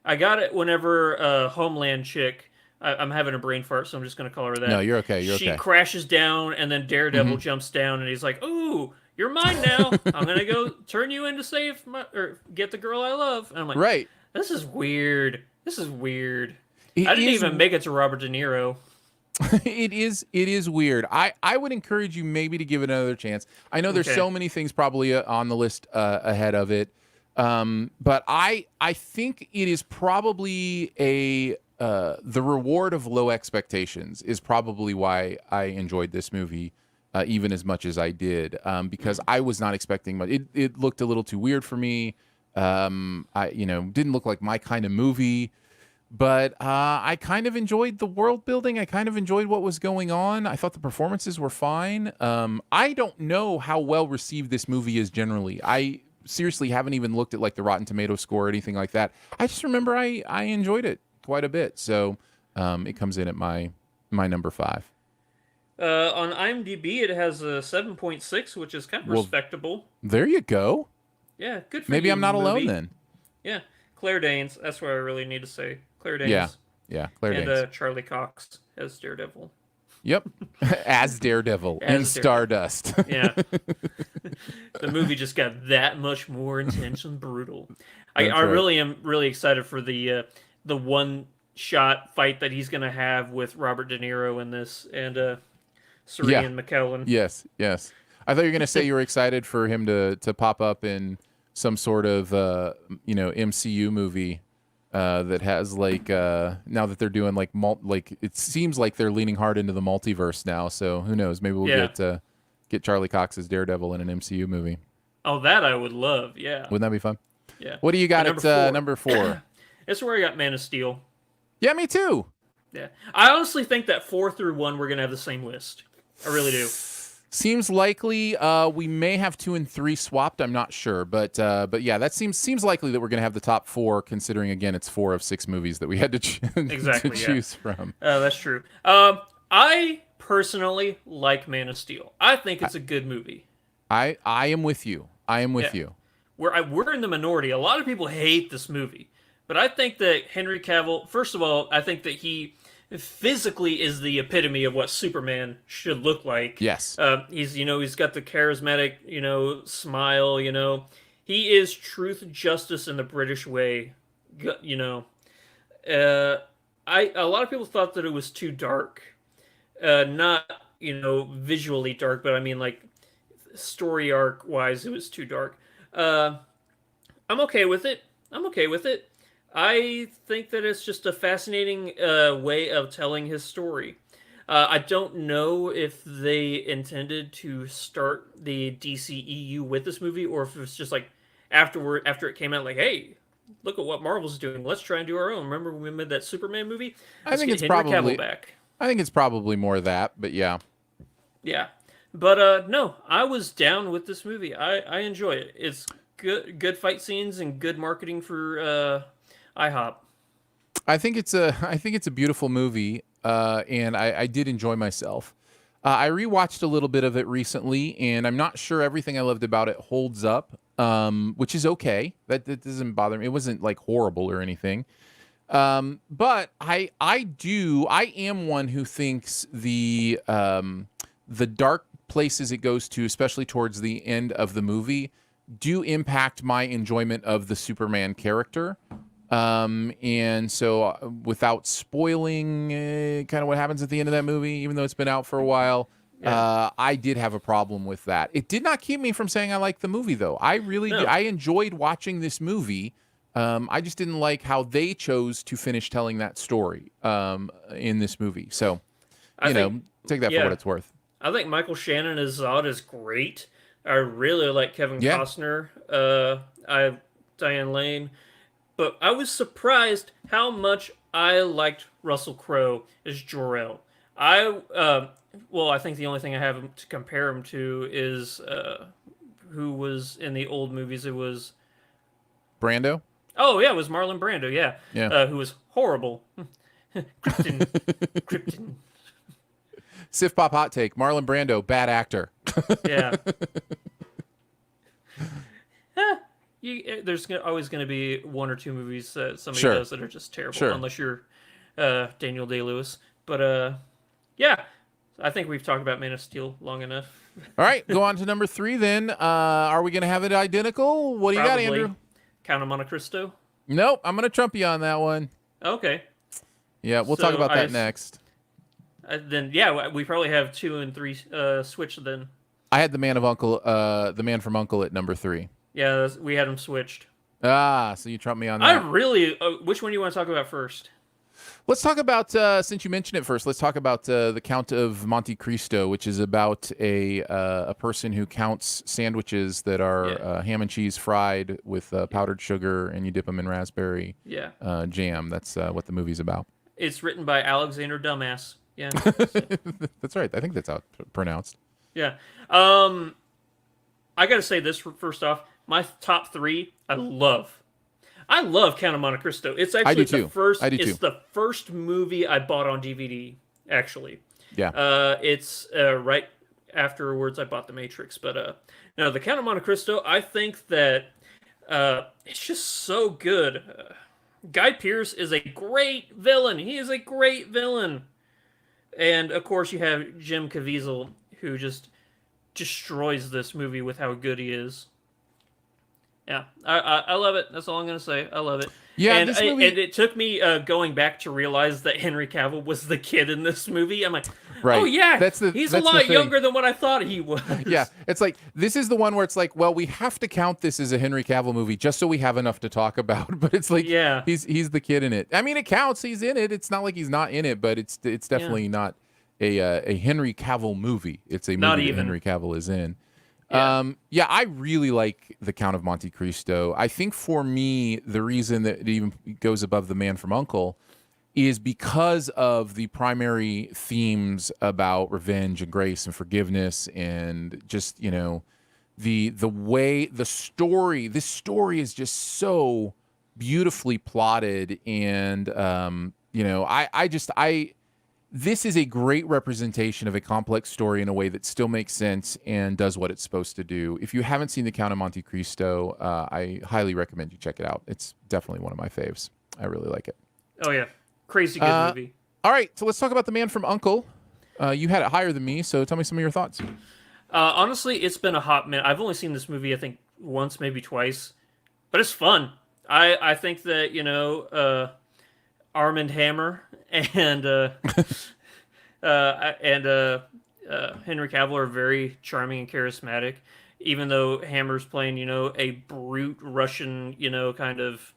I got it whenever Homeland chick. I'm having a brain fart, so I'm just gonna call her No, that. you're okay. You're She okay. crashes down, and then Daredevil Hmm. jumps down, and he's like, "Ooh, you're mine now. I'm gonna go turn you in to save my or get the girl I love." And I'm like, Right. this is weird. This is weird. It I didn't is even make it to Robert De Niro. it is weird. I would encourage you maybe to give it another chance. I know there's Okay. so many things probably on the list ahead of it. But I think it is probably a the reward of low expectations is probably why I enjoyed this movie even as much as I did, because I was not expecting much. It looked a little too weird for me. I didn't look like my kind of movie. But I kind of enjoyed the world building. I kind of enjoyed what was going on. I thought the performances were fine. I don't know how well received this movie is generally. I seriously haven't even looked at like the Rotten Tomato score or anything like that. I just remember I enjoyed it quite a bit. So it comes in at my number five. On IMDb, it has a 7.6, which is kind of Well, respectable. there you go. Yeah, good for Maybe you, I'm not alone movie. then. Yeah, Claire Danes. That's what I really need to say. Claire Yeah, Danes yeah, Claire and Danes. Charlie Cox as Daredevil. Yep, as Daredevil in As Daredevil. Stardust. Yeah, the movie just got that much more intense and brutal. I, That's I right. really am really excited for the one shot fight that he's gonna have with Robert De Niro in this and Sir Yeah. Ian McKellen. Yes, yes. I thought you were going to say you were excited for him to pop up in some sort of MCU movie that has like now that they're doing like like it seems like they're leaning hard into the multiverse now. So who knows? Maybe we'll Yeah. get Charlie Cox's Daredevil in an MCU movie. Oh, that I would love. Yeah. Wouldn't that be fun? Yeah. What do you got And number at four. number four? That's where I got Man of Steel. Yeah, me too. Yeah. I honestly think that 4 through 1 we're gonna have the same list. I really do. Seems likely. We may have 2 and 3 swapped. I'm not sure, but yeah, that seems likely that we're going to have the top 4. Considering again, it's 4 of 6 movies that we had to, to Exactly, yeah. choose from. That's true. I personally like Man of Steel. I think it's a good movie. I am with you. I am with Yeah. you. We're in the minority. A lot of people hate this movie, but I think that Henry Cavill. First of all, I think that he physically is the epitome of what Superman should look like. Yes. He's got the charismatic smile. He is truth, justice, in the British way. You know, a lot of people thought that it was too dark. Not visually dark, but I mean like story arc wise, it was too dark. Uh, I'm okay with it. I'm okay with it. I think that it's just a fascinating way of telling his story. I don't know if they intended to start the DCEU with this movie, or if it's just like after it came out, like, hey, look at what Marvel's doing. Let's try and do our own. Remember when we made that Superman movie? I Let's think get it's Henry probably Cavill back. I think it's probably more of that, but yeah. Yeah, but no, I was down with this movie. I enjoy it. It's good fight scenes and good marketing for IHOP. I think it's a beautiful movie, and I did enjoy myself. I rewatched a little bit of it recently, and I'm not sure everything I loved about it holds up, which is okay. That doesn't bother me. It wasn't like horrible or anything. But I am one who thinks the dark places it goes to, especially towards the end of the movie, do impact my enjoyment of the Superman character. And so without spoiling kind of what happens at the end of that movie, even though it's been out for a while, Yeah. I did have a problem with that. It did not keep me from saying I liked the movie, though. I really No. I enjoyed watching this movie. I just didn't like how they chose to finish telling that story in this movie. So, I think take that for yeah. what it's worth. I think Michael Shannon as Zod is great. I really like Kevin Yeah. Costner. I Diane Lane, but I was surprised how much I liked Russell Crowe as Jor-El. I think the only thing I have to compare him to is who was in the old movies. It was Brando? it was Marlon Brando. Yeah, Yeah. who was horrible. Krypton. Siftpop hot take: Marlon Brando, bad actor. Yeah. There's always going to be one or two movies that somebody Sure. does that are just terrible, Sure. unless you're Daniel Day-Lewis. But yeah, I think we've talked about Man of Steel long enough. All right, go on to number 3 then. Are we going to have it identical? What do you got, Andrew? Count of Monte Cristo. Nope, I'm going to trump you on that one. Okay. Yeah, we'll talk about that next. Then yeah, we probably have 2 and 3 switched then. I had the Man from U.N.C.L.E. at number 3. Yeah, we had them switched. So you trumped me on that. Which one do you want to talk about first? Let's talk about, since you mentioned it first, let's talk about the Count of Monte Cristo, which is about a person who counts sandwiches that are ham and cheese fried with powdered sugar, and you dip them in raspberry jam. That's what the movie's about. It's written by Alexander Dumbass. Yeah. That's right. I think that's how it's pronounced. Yeah. I got to say this first off. My top 3, I love Count of Monte Cristo. It's actually the first. It's the first movie I bought on DVD. Actually, yeah. It's right afterwards I bought The Matrix. But no, the Count of Monte Cristo. I think that it's just so good. Guy Pearce is a great villain. He is a great villain, and of course you have Jim Caviezel, who just destroys this movie with how good he is. Yeah, I love it. That's all I'm gonna say. I love it. Yeah, and this movie... and it took me going back to realize that Henry Cavill was the kid in this movie. I'm like, right. Oh yeah, he's a lot younger than what I thought he was. Yeah, it's like this is the one where it's like, well, we have to count this as a Henry Cavill movie just so we have enough to talk about. But it's like, he's the kid in it. I mean, it counts. He's in it. It's not like he's not in it, but it's definitely not a Henry Cavill movie. It's a movie that Henry Cavill is in. Yeah. I really like The Count of Monte Cristo. I think for me, the reason that it even goes above The Man from U.N.C.L.E. is because of the primary themes about revenge and grace and forgiveness, and just, the way this story is just so beautifully plotted. And, this is a great representation of a complex story in a way that still makes sense and does what it's supposed to do. If you haven't seen The Count of Monte Cristo, I highly recommend you check it out. It's definitely one of my faves. I really like it. Oh, yeah. Crazy good movie. All right, so let's talk about The Man from U.N.C.L.E. You had it higher than me, so tell me some of your thoughts. Honestly, it's been a hot minute. I've only seen this movie, I think, once, maybe twice. But it's fun. I think that, Armand Hammer and Henry Cavill are very charming and charismatic, even though Hammer's playing, a brute Russian, kind of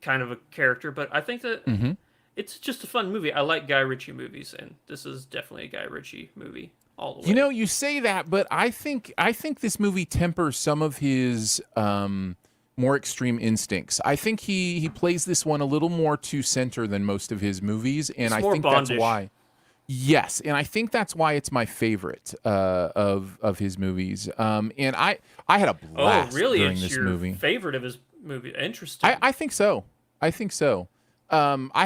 a character. But I think that it's just a fun movie. I like Guy Ritchie movies, and this is definitely a Guy Ritchie movie all the way. You say that, but I think this movie tempers some of his more extreme instincts. I think he plays this one a little more to center than most of his movies, and I think that's why. Yes, and I think that's why it's my favorite of his movies. And I had a blast during this movie. Favorite of his movie? Interesting. I think so. I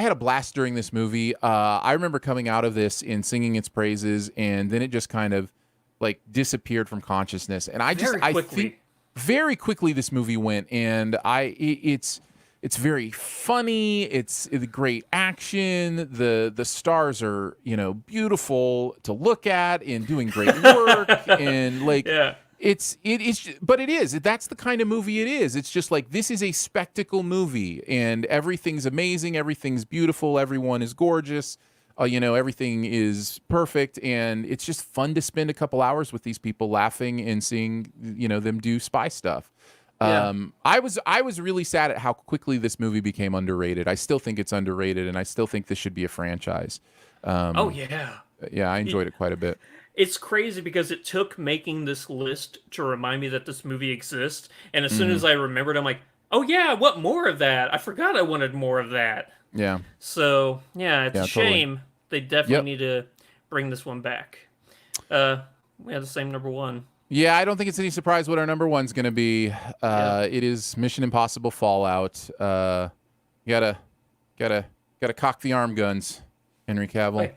had a blast during this movie. I remember coming out of this and singing its praises, and then it just kind of like disappeared from consciousness. And I think very quickly this movie went, and it's very funny. It's great action. The stars are beautiful to look at and doing great work. And like but it is. That's the kind of movie it is. It's just like, this is a spectacle movie, and everything's amazing. Everything's beautiful. Everyone is gorgeous. Everything is perfect, and it's just fun to spend a couple hours with these people laughing and seeing, them do spy stuff. I was really sad at how quickly this movie became underrated. I still think it's underrated, and I still think this should be a franchise. Yeah, I enjoyed it quite a bit. It's crazy because it took making this list to remind me that this movie exists, and as soon as I remembered, I'm like, oh yeah, what more of that? I forgot I wanted more of that. Yeah. So, it's a shame. Totally. They definitely need to bring this one back. We have the same number one. Yeah, I don't think it's any surprise what our number one's going to be. It is Mission Impossible Fallout. You gotta cock the arm guns, Henry Cavill.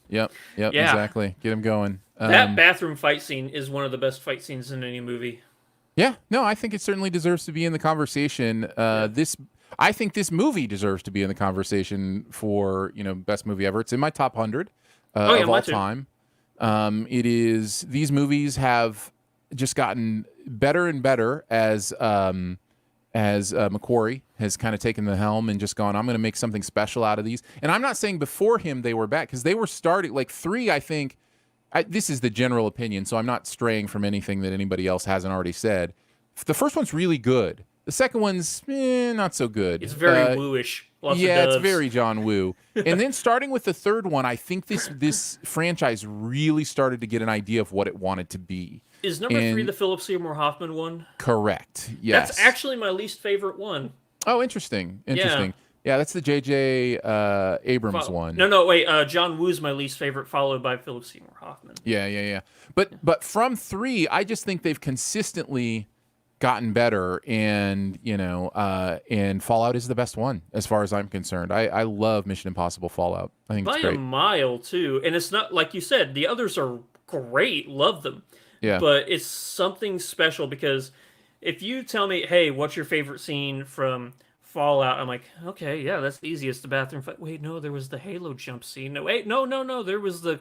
Yep. Yep. Yeah, Exactly. Get him going. that bathroom fight scene is one of the best fight scenes in any movie. Yeah. No, I think it certainly deserves to be in the conversation. Yeah. I think this movie deserves to be in the conversation for best movie ever. It's in my top 100 Oh yeah, of all mine too. time. It is. These movies have just gotten better and better as Macquarie has kind of taken the helm and just gone, I'm going to make something special out of these. And I'm not saying before him they were bad, because they were starting like 3. I think this is the general opinion, so I'm not straying from anything that anybody else hasn't already said. The first one's really good. The second one's not so good. It's very wooish. Lots of Yeah, it's doves. very John Woo. And then starting with the third one, I think this franchise really started to get an idea of what it wanted to be. Is number 3 the Philip Seymour Hoffman one? Correct. Yes. That's actually my least favorite one. Oh, interesting. Yeah, that's the J.J. Abrams one. No, wait. John Woo's my least favorite, followed by Philip Seymour Hoffman. Yeah. But from 3, I just think they've consistently gotten better, and and Fallout is the best one as far as I'm concerned. I love Mission Impossible Fallout. I think it's By great. a mile too, and it's not like you said. The others are great, love them. Yeah. But it's something special because if you tell me, hey, what's your favorite scene from Fallout? I'm like, okay, yeah, that's the easiest. The bathroom fight. Wait, no, there was the Halo jump scene. No, wait, no, there was the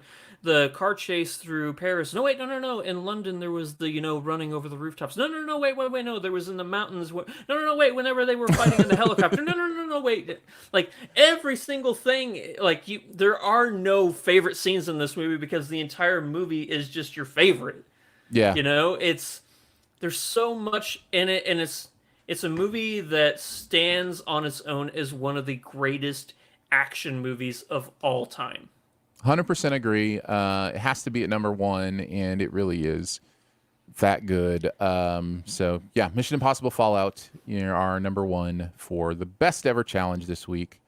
car chase through Paris. No, wait, no. In London, there was the running over the rooftops. No, wait, no, there was in the mountains. No, wait, whenever they were fighting in the helicopter. No, wait. Like every single thing, like there are no favorite scenes in this movie because the entire movie is just your favorite. Yeah. There's so much in it, and it's a movie that stands on its own as one of the greatest action movies of all time. 100% agree. It has to be at number 1, and it really is that good. So yeah, Mission Impossible Fallout, are number 1 for the best ever challenge this week.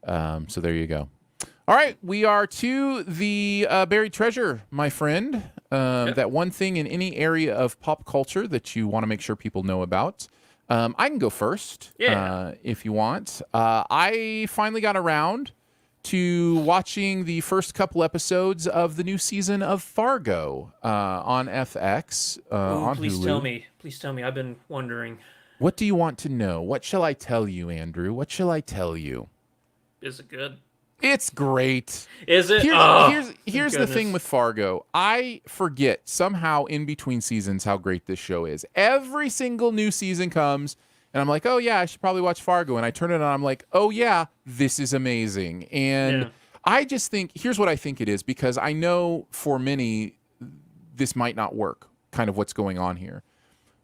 So there you go. All right, we are to the buried treasure, my friend. That one thing in any area of pop culture that you want to make sure people know about. I can go first, if you want. I finally got around to watching the first couple episodes of the new season of Fargo on FX. On please Hulu. Please tell me. I've been wondering. What do you want to know? What shall I tell you, Andrew? What shall I tell you? Is it good? It's great. Is it? Here's the thing with Fargo. I forget somehow in between seasons how great this show is. Every single new season comes, and I'm like, oh yeah, I should probably watch Fargo. And I turn it on, I'm like, oh yeah, this is amazing. And I just think, here's what I think it is, because I know for many, this might not work, kind of what's going on here.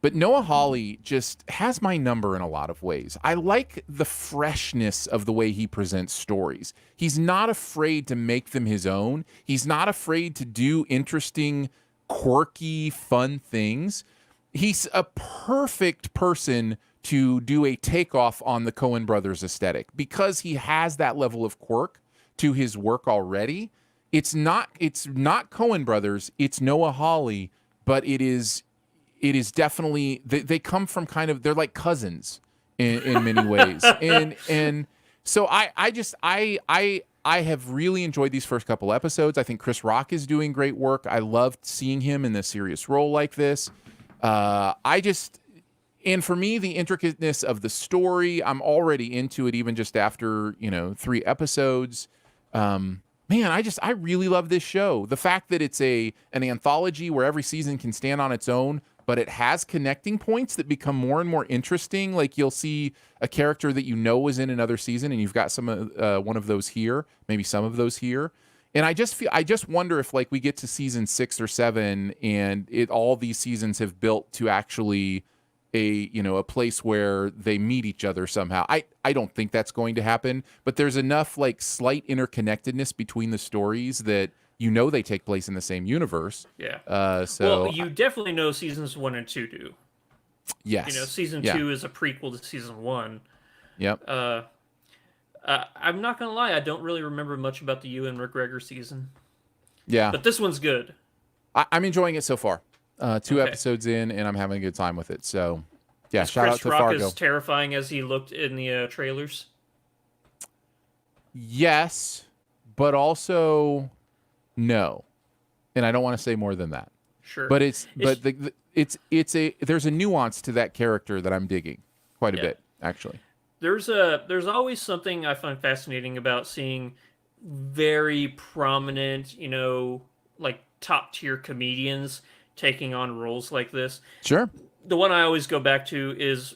But Noah Hawley just has my number in a lot of ways. I like the freshness of the way he presents stories. He's not afraid to make them his own. He's not afraid to do interesting, quirky, fun things. He's a perfect person to do a takeoff on the Coen brothers aesthetic because he has that level of quirk to his work already. It's not Coen brothers, it's Noah Hawley, but it is definitely they come from they're like cousins in many ways. and so I have really enjoyed these first couple episodes. I think Chris Rock is doing great work. I loved seeing him in a serious role like this. And for me, the intricateness of the story, I'm already into it even just after, 3 episodes. Man, I really love this show. The fact that it's an anthology where every season can stand on its own, but it has connecting points that become more and more interesting. Like you'll see a character that was in another season, and you've got one of those here, maybe some of those here. And I just wonder if we get to season 6 or 7, and all these seasons have built to actually a place where they meet each other somehow. I don't think that's going to happen, but there's enough slight interconnectedness between the stories that they take place in the same universe. Yeah. So you definitely know seasons 1 and 2 do. Yes. Season 2 is a prequel to season 1. Yep. I'm not gonna lie, I don't really remember much about the Ewan McGregor season. Yeah. But this one's good. I'm enjoying it so far. 2 episodes in, and I'm having a good time with it. So, yeah, shout out to Chris Rock Fargo. as terrifying as he looked in the trailers? Yes, but also No, and I don't want to say more than that. Sure. But there's a nuance to that character that I'm digging quite a bit, actually. There's always something I find fascinating about seeing very prominent, like top tier comedians taking on roles like this. Sure. The one I always go back to is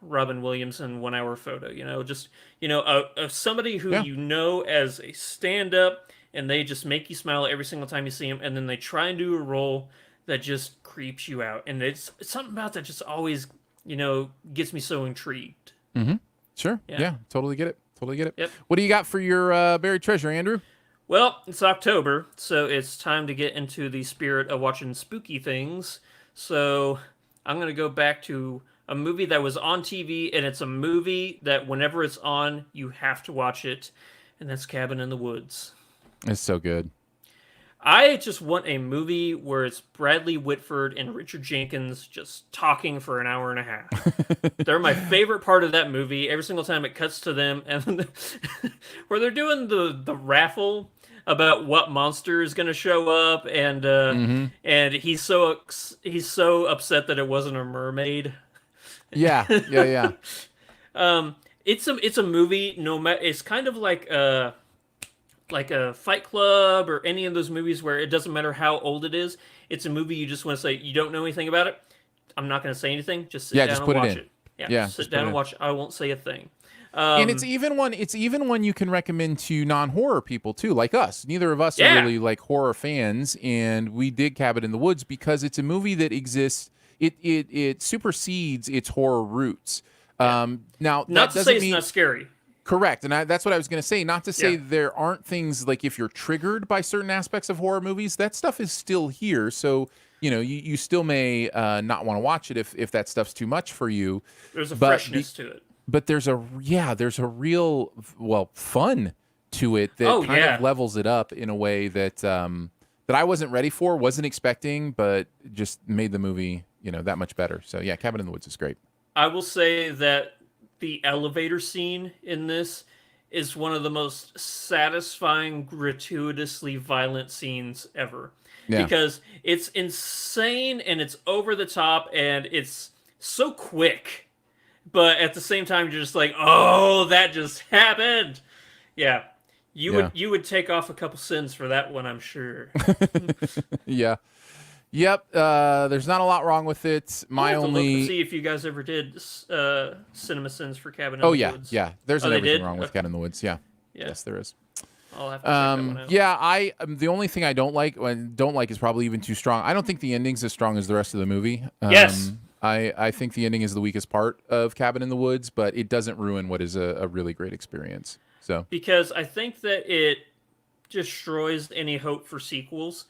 Robin Williams in 1 Hour Photo. Somebody who as a stand up, and they just make you smile every single time you see them, and then they try and do a role that just creeps you out, and it's something about that just always gets me so intrigued. Mm-hmm. Sure. Yeah. Totally get it. Yep. What do you got for your buried treasure, Andrew? Well, it's October, so it's time to get into the spirit of watching spooky things. So I'm going to go back to a movie that was on TV, and it's a movie that whenever it's on, you have to watch it, and that's Cabin in the Woods. It's so good. I just want a movie where it's Bradley Whitford and Richard Jenkins just talking for an hour and a half. They're my favorite part of that movie. Every single time it cuts to them, and where they're doing the raffle about what monster is going to show up, and and he's so upset that it wasn't a mermaid. Yeah. It's a movie. It's kind of like a Fight Club or any of those movies where it doesn't matter how old it is. It's a movie you just want to say, you don't know anything about it, I'm not going to say anything. Just sit down and watch it. Yeah, sit down and watch it. I won't say a thing. And it's even one you can recommend to non-horror people too, like us. Neither of us are really like horror fans, and we dig Cabin in the Woods because it's a movie that exists. It supersedes its horror roots. Now, not to say it's not scary. Correct, and that's what I was going to say. Not to say there aren't things like if you're triggered by certain aspects of horror movies, that stuff is still here. So you still may not want to watch it if that stuff's too much for you. There's a freshness to it. But there's a real fun to it that kind of levels it up in a way that I wasn't ready for, wasn't expecting, but just made the movie that much better. So yeah, Cabin in the Woods is great. I will say that the elevator scene in this is one of the most satisfying, gratuitously violent scenes ever. Yeah. Because it's insane and it's over the top and it's so quick. But at the same time, you're just like, oh, that just happened. Yeah. You would take off a couple sins for that one, I'm sure. Yeah. Yep, there's not a lot wrong with it. I'll look and see if you guys ever did Cinema Sins for Cabin in the Woods. Yeah. There's everything wrong with Cabin in the Woods. Yeah. Yes, there is. I'll have to check that one out. Yeah, the only thing I don't like is probably even too strong. I don't think the ending's as strong as the rest of the movie. Yes. I think the ending is the weakest part of Cabin in the Woods, but it doesn't ruin what is a really great experience. So because I think that it destroys any hope for sequels.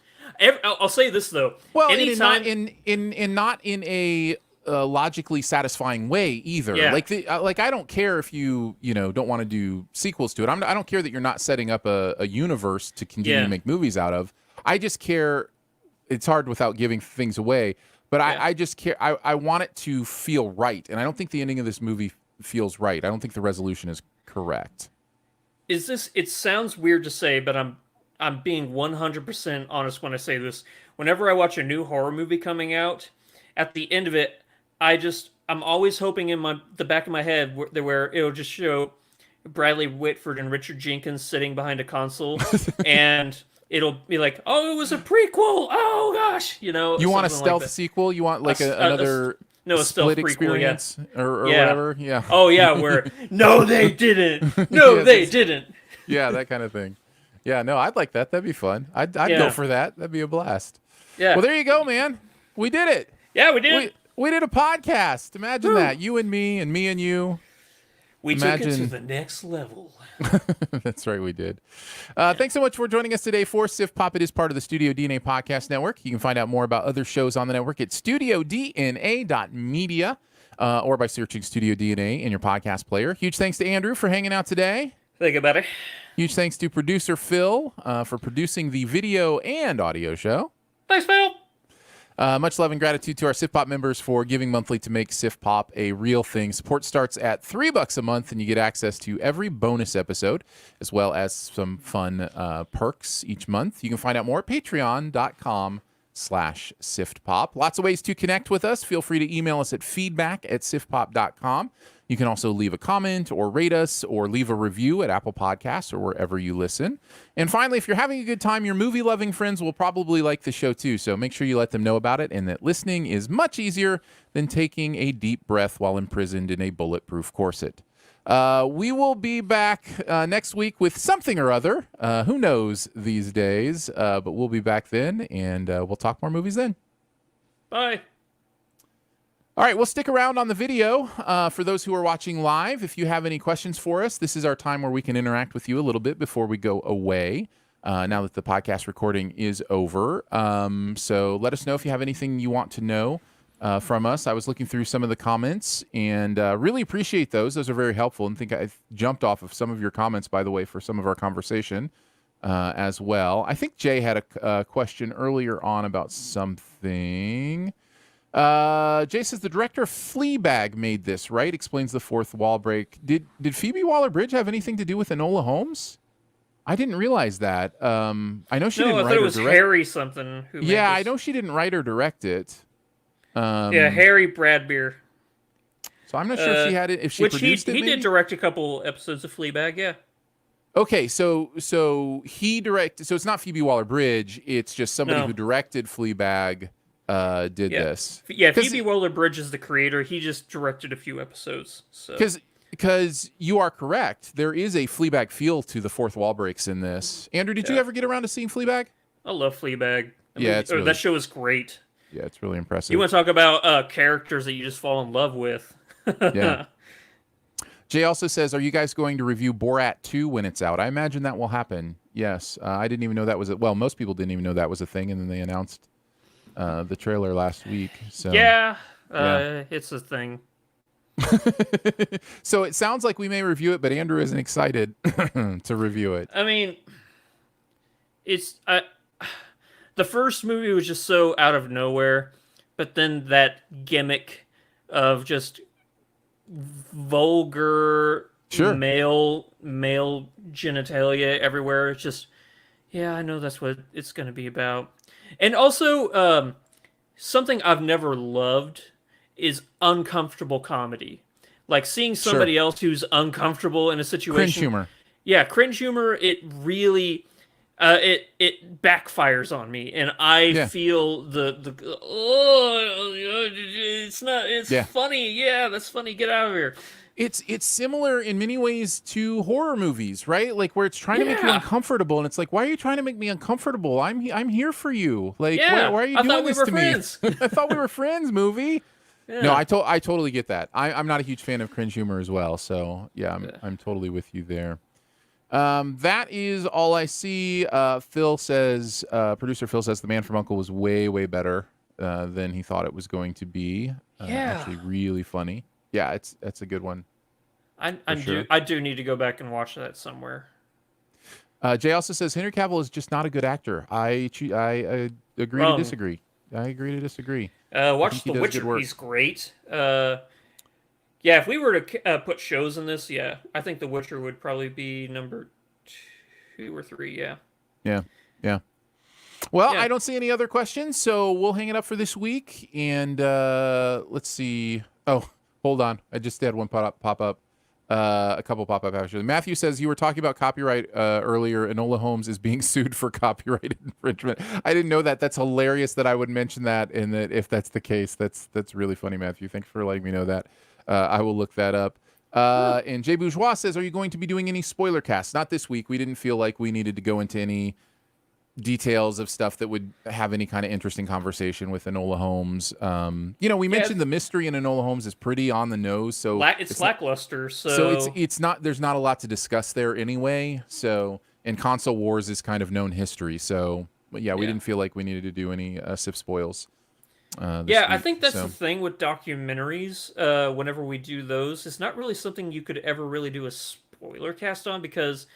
I'll say this though. Well, not in a logically satisfying way either. Yeah. Like I don't care if you don't want to do sequels to it. I don't care that you're not setting up a universe to continue to make movies out of. I just care. It's hard without giving things away, but I just care. I want it to feel right, and I don't think the ending of this movie feels right. I don't think the resolution is correct. It sounds weird to say, but I'm being 100% honest when I say this. Whenever I watch a new horror movie coming out, at the end of it, I'm always hoping in the back of my head where it'll just show Bradley Whitford and Richard Jenkins sitting behind a console, and it'll be like, oh, it was a prequel. Oh gosh, You want a stealth sequel? You want like another split experience or whatever? Yeah. Oh yeah, where no, they didn't. No, they didn't. Yeah, that kind of thing. Yeah, no, I'd like that. That'd be fun. I'd go for that. That'd be a blast. Yeah. Well, there you go, man. We did it. Yeah, we did. We did a podcast. Imagine that. You and me and you. We took it to the next level. That's right, we did. Thanks so much for joining us today for Siftpop. It is part of the Studio DNA Podcast Network. You can find out more about other shows on the network at studiodna.media or by searching Studio DNA in your podcast player. Huge thanks to Andrew for hanging out today. Thank you, buddy. Huge thanks to producer Phil for producing the video and audio show. Thanks, Phil. Much love and gratitude to our Siftpop members for giving monthly to make Siftpop a real thing. Support starts at $3 a month, and you get access to every bonus episode, as well as some fun perks each month. You can find out more at patreon.com/Siftpop. Lots of ways to connect with us. Feel free to email us at feedback@siftpop.com. You can also leave a comment or rate us or leave a review at Apple Podcasts or wherever you listen. And finally, if you're having a good time, your movie-loving friends will probably like the show too. So make sure you let them know about it and that listening is much easier than taking a deep breath while imprisoned in a bulletproof corset. We will be back next week with something or other. Who knows these days? But we'll be back then, and we'll talk more movies then. Bye. All right, we'll stick around on the video for those who are watching live. If you have any questions for us, this is our time where we can interact with you a little bit before we go away, now that the podcast recording is over. So let us know if you have anything you want to know from us. I was looking through some of the comments and really appreciate those. Those are very helpful, and think I've jumped off of some of your comments, by the way, for some of our conversation as well. I think Jay had a question earlier on about something. Jay says the director of Fleabag made this, right? Explains the fourth wall break. Did Phoebe Waller-Bridge have anything to do with Enola Holmes? I didn't realize that. I know she didn't write or direct. No, I thought it was Harry something. Who made I this. know she didn't write or direct it. Yeah, Harry Bradbeer. So I'm not sure if she had it. If she produced it, he maybe? did direct a couple episodes of Fleabag. Yeah. Okay, so he directed. So it's not Phoebe Waller-Bridge. It's just somebody who directed Fleabag. Did this. Yeah, Phoebe Waller-Bridge is the creator. He just directed a few episodes. So because you are correct, there is a Fleabag feel to the fourth wall breaks in this. Andrew, did you ever get around to seeing Fleabag? I love Fleabag. That show is great. Yeah, it's really impressive. You want to talk about characters that you just fall in love with? Yeah. Jay also says, "Are you guys going to review Borat 2 when it's out?" I imagine that will happen. Yes, I didn't even know that was well. Most people didn't even know that was a thing, and then they announced the trailer last week. So it's a thing. So it sounds like we may review it, but Andrew isn't excited to review it. I mean, it's the first movie was just so out of nowhere, but then that gimmick of just vulgar male genitalia everywhere. It's just, I know that's what it's going to be about. And also, something I've never loved is uncomfortable comedy. Like seeing somebody else who's uncomfortable in a situation. Cringe humor. Yeah, cringe humor. It really, it backfires on me, and I feel it's funny. Yeah, that's funny. Get out of here. It's similar in many ways to horror movies, right? Like where it's trying to make you uncomfortable, and it's like, why are you trying to make me uncomfortable? I'm here for you. Like, why are you doing this to me? I thought we were friends, movie. Yeah. No, I totally get that. I'm not a huge fan of cringe humor as well, so I'm totally with you there. That is all I see. Phil says, producer Phil says, The Man from U.N.C.L.E. was way better than he thought it was going to be. Actually, really funny. Yeah, it's a good one. I do need to go back and watch that somewhere. Jay also says Henry Cavill is just not a good actor. I agree to disagree. Watch The Witcher. He's great. If we were to put shows in this, I think The Witcher would probably be number 2 or 3. Yeah. Well, I don't see any other questions, so we'll hang it up for this week. And let's see. Oh, hold on. I just had one pop up. A couple pop up actually. Matthew says you were talking about copyright earlier. Enola Holmes is being sued for copyright infringement. I didn't know that. That's hilarious that I would mention that, and that if that's the case, that's really funny, Matthew. Thanks for letting me know that. I will look that up. And Jay Bourgeois says, are you going to be doing any spoiler casts? Not this week. We didn't feel like we needed to go into any details of stuff that would have any kind of interesting conversation with Enola Holmes. We mentioned the mystery in Enola Holmes is pretty on the nose, so it's lackluster. So it's not. There's not a lot to discuss there anyway. So, and Console Wars is kind of known history. So, we didn't feel like we needed to do any SIF spoils. I think that's the thing with documentaries. Whenever we do those, it's not really something you could ever really do a spoiler cast on because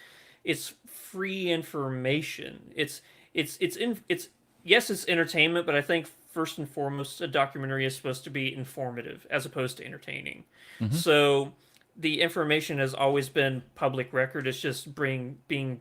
it's free information. It's entertainment, but I think first and foremost, a documentary is supposed to be informative as opposed to entertaining. Mm-hmm. So the information has always been public record. It's just being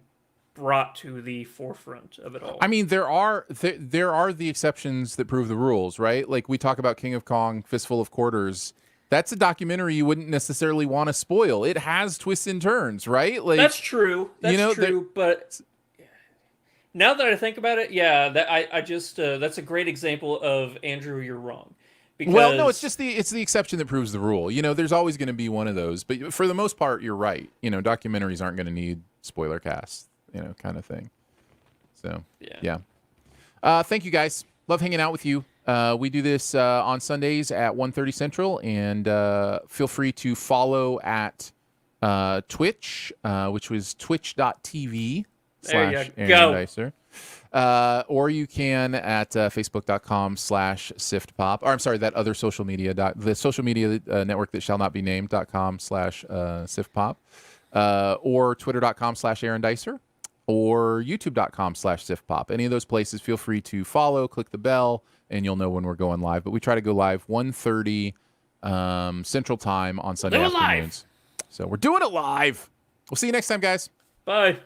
brought to the forefront of it all. I mean, there are the exceptions that prove the rules, right? Like we talk about King of Kong, Fistful of Quarters. That's a documentary you wouldn't necessarily want to spoil. It has twists and turns, right? Like that's true. That's true. But now that I think about it, yeah, that I just that's a great example of Andrew, you're wrong. Because... Well, no, it's the exception that proves the rule. There's always going to be one of those, but for the most part, you're right. Documentaries aren't going to need spoiler casts, kind of thing. So yeah. Thank you guys. Love hanging out with you. We do this on Sundays at 1:30 Central, and feel free to follow at Twitch, which was twitch.tv/AaronDicer. Or you can at facebook.com/Siftpop. Or I'm sorry, that other social media, the social media network that shall not be named.com/Siftpop. Or twitter.com/AaronDicer. Or youtube.com/Siftpop. Any of those places, feel free to follow, click the bell, and you'll know when we're going live. But we try to go live 1:30 Central Time on Sunday afternoons. So we're doing it live. We'll see you next time, guys. Bye.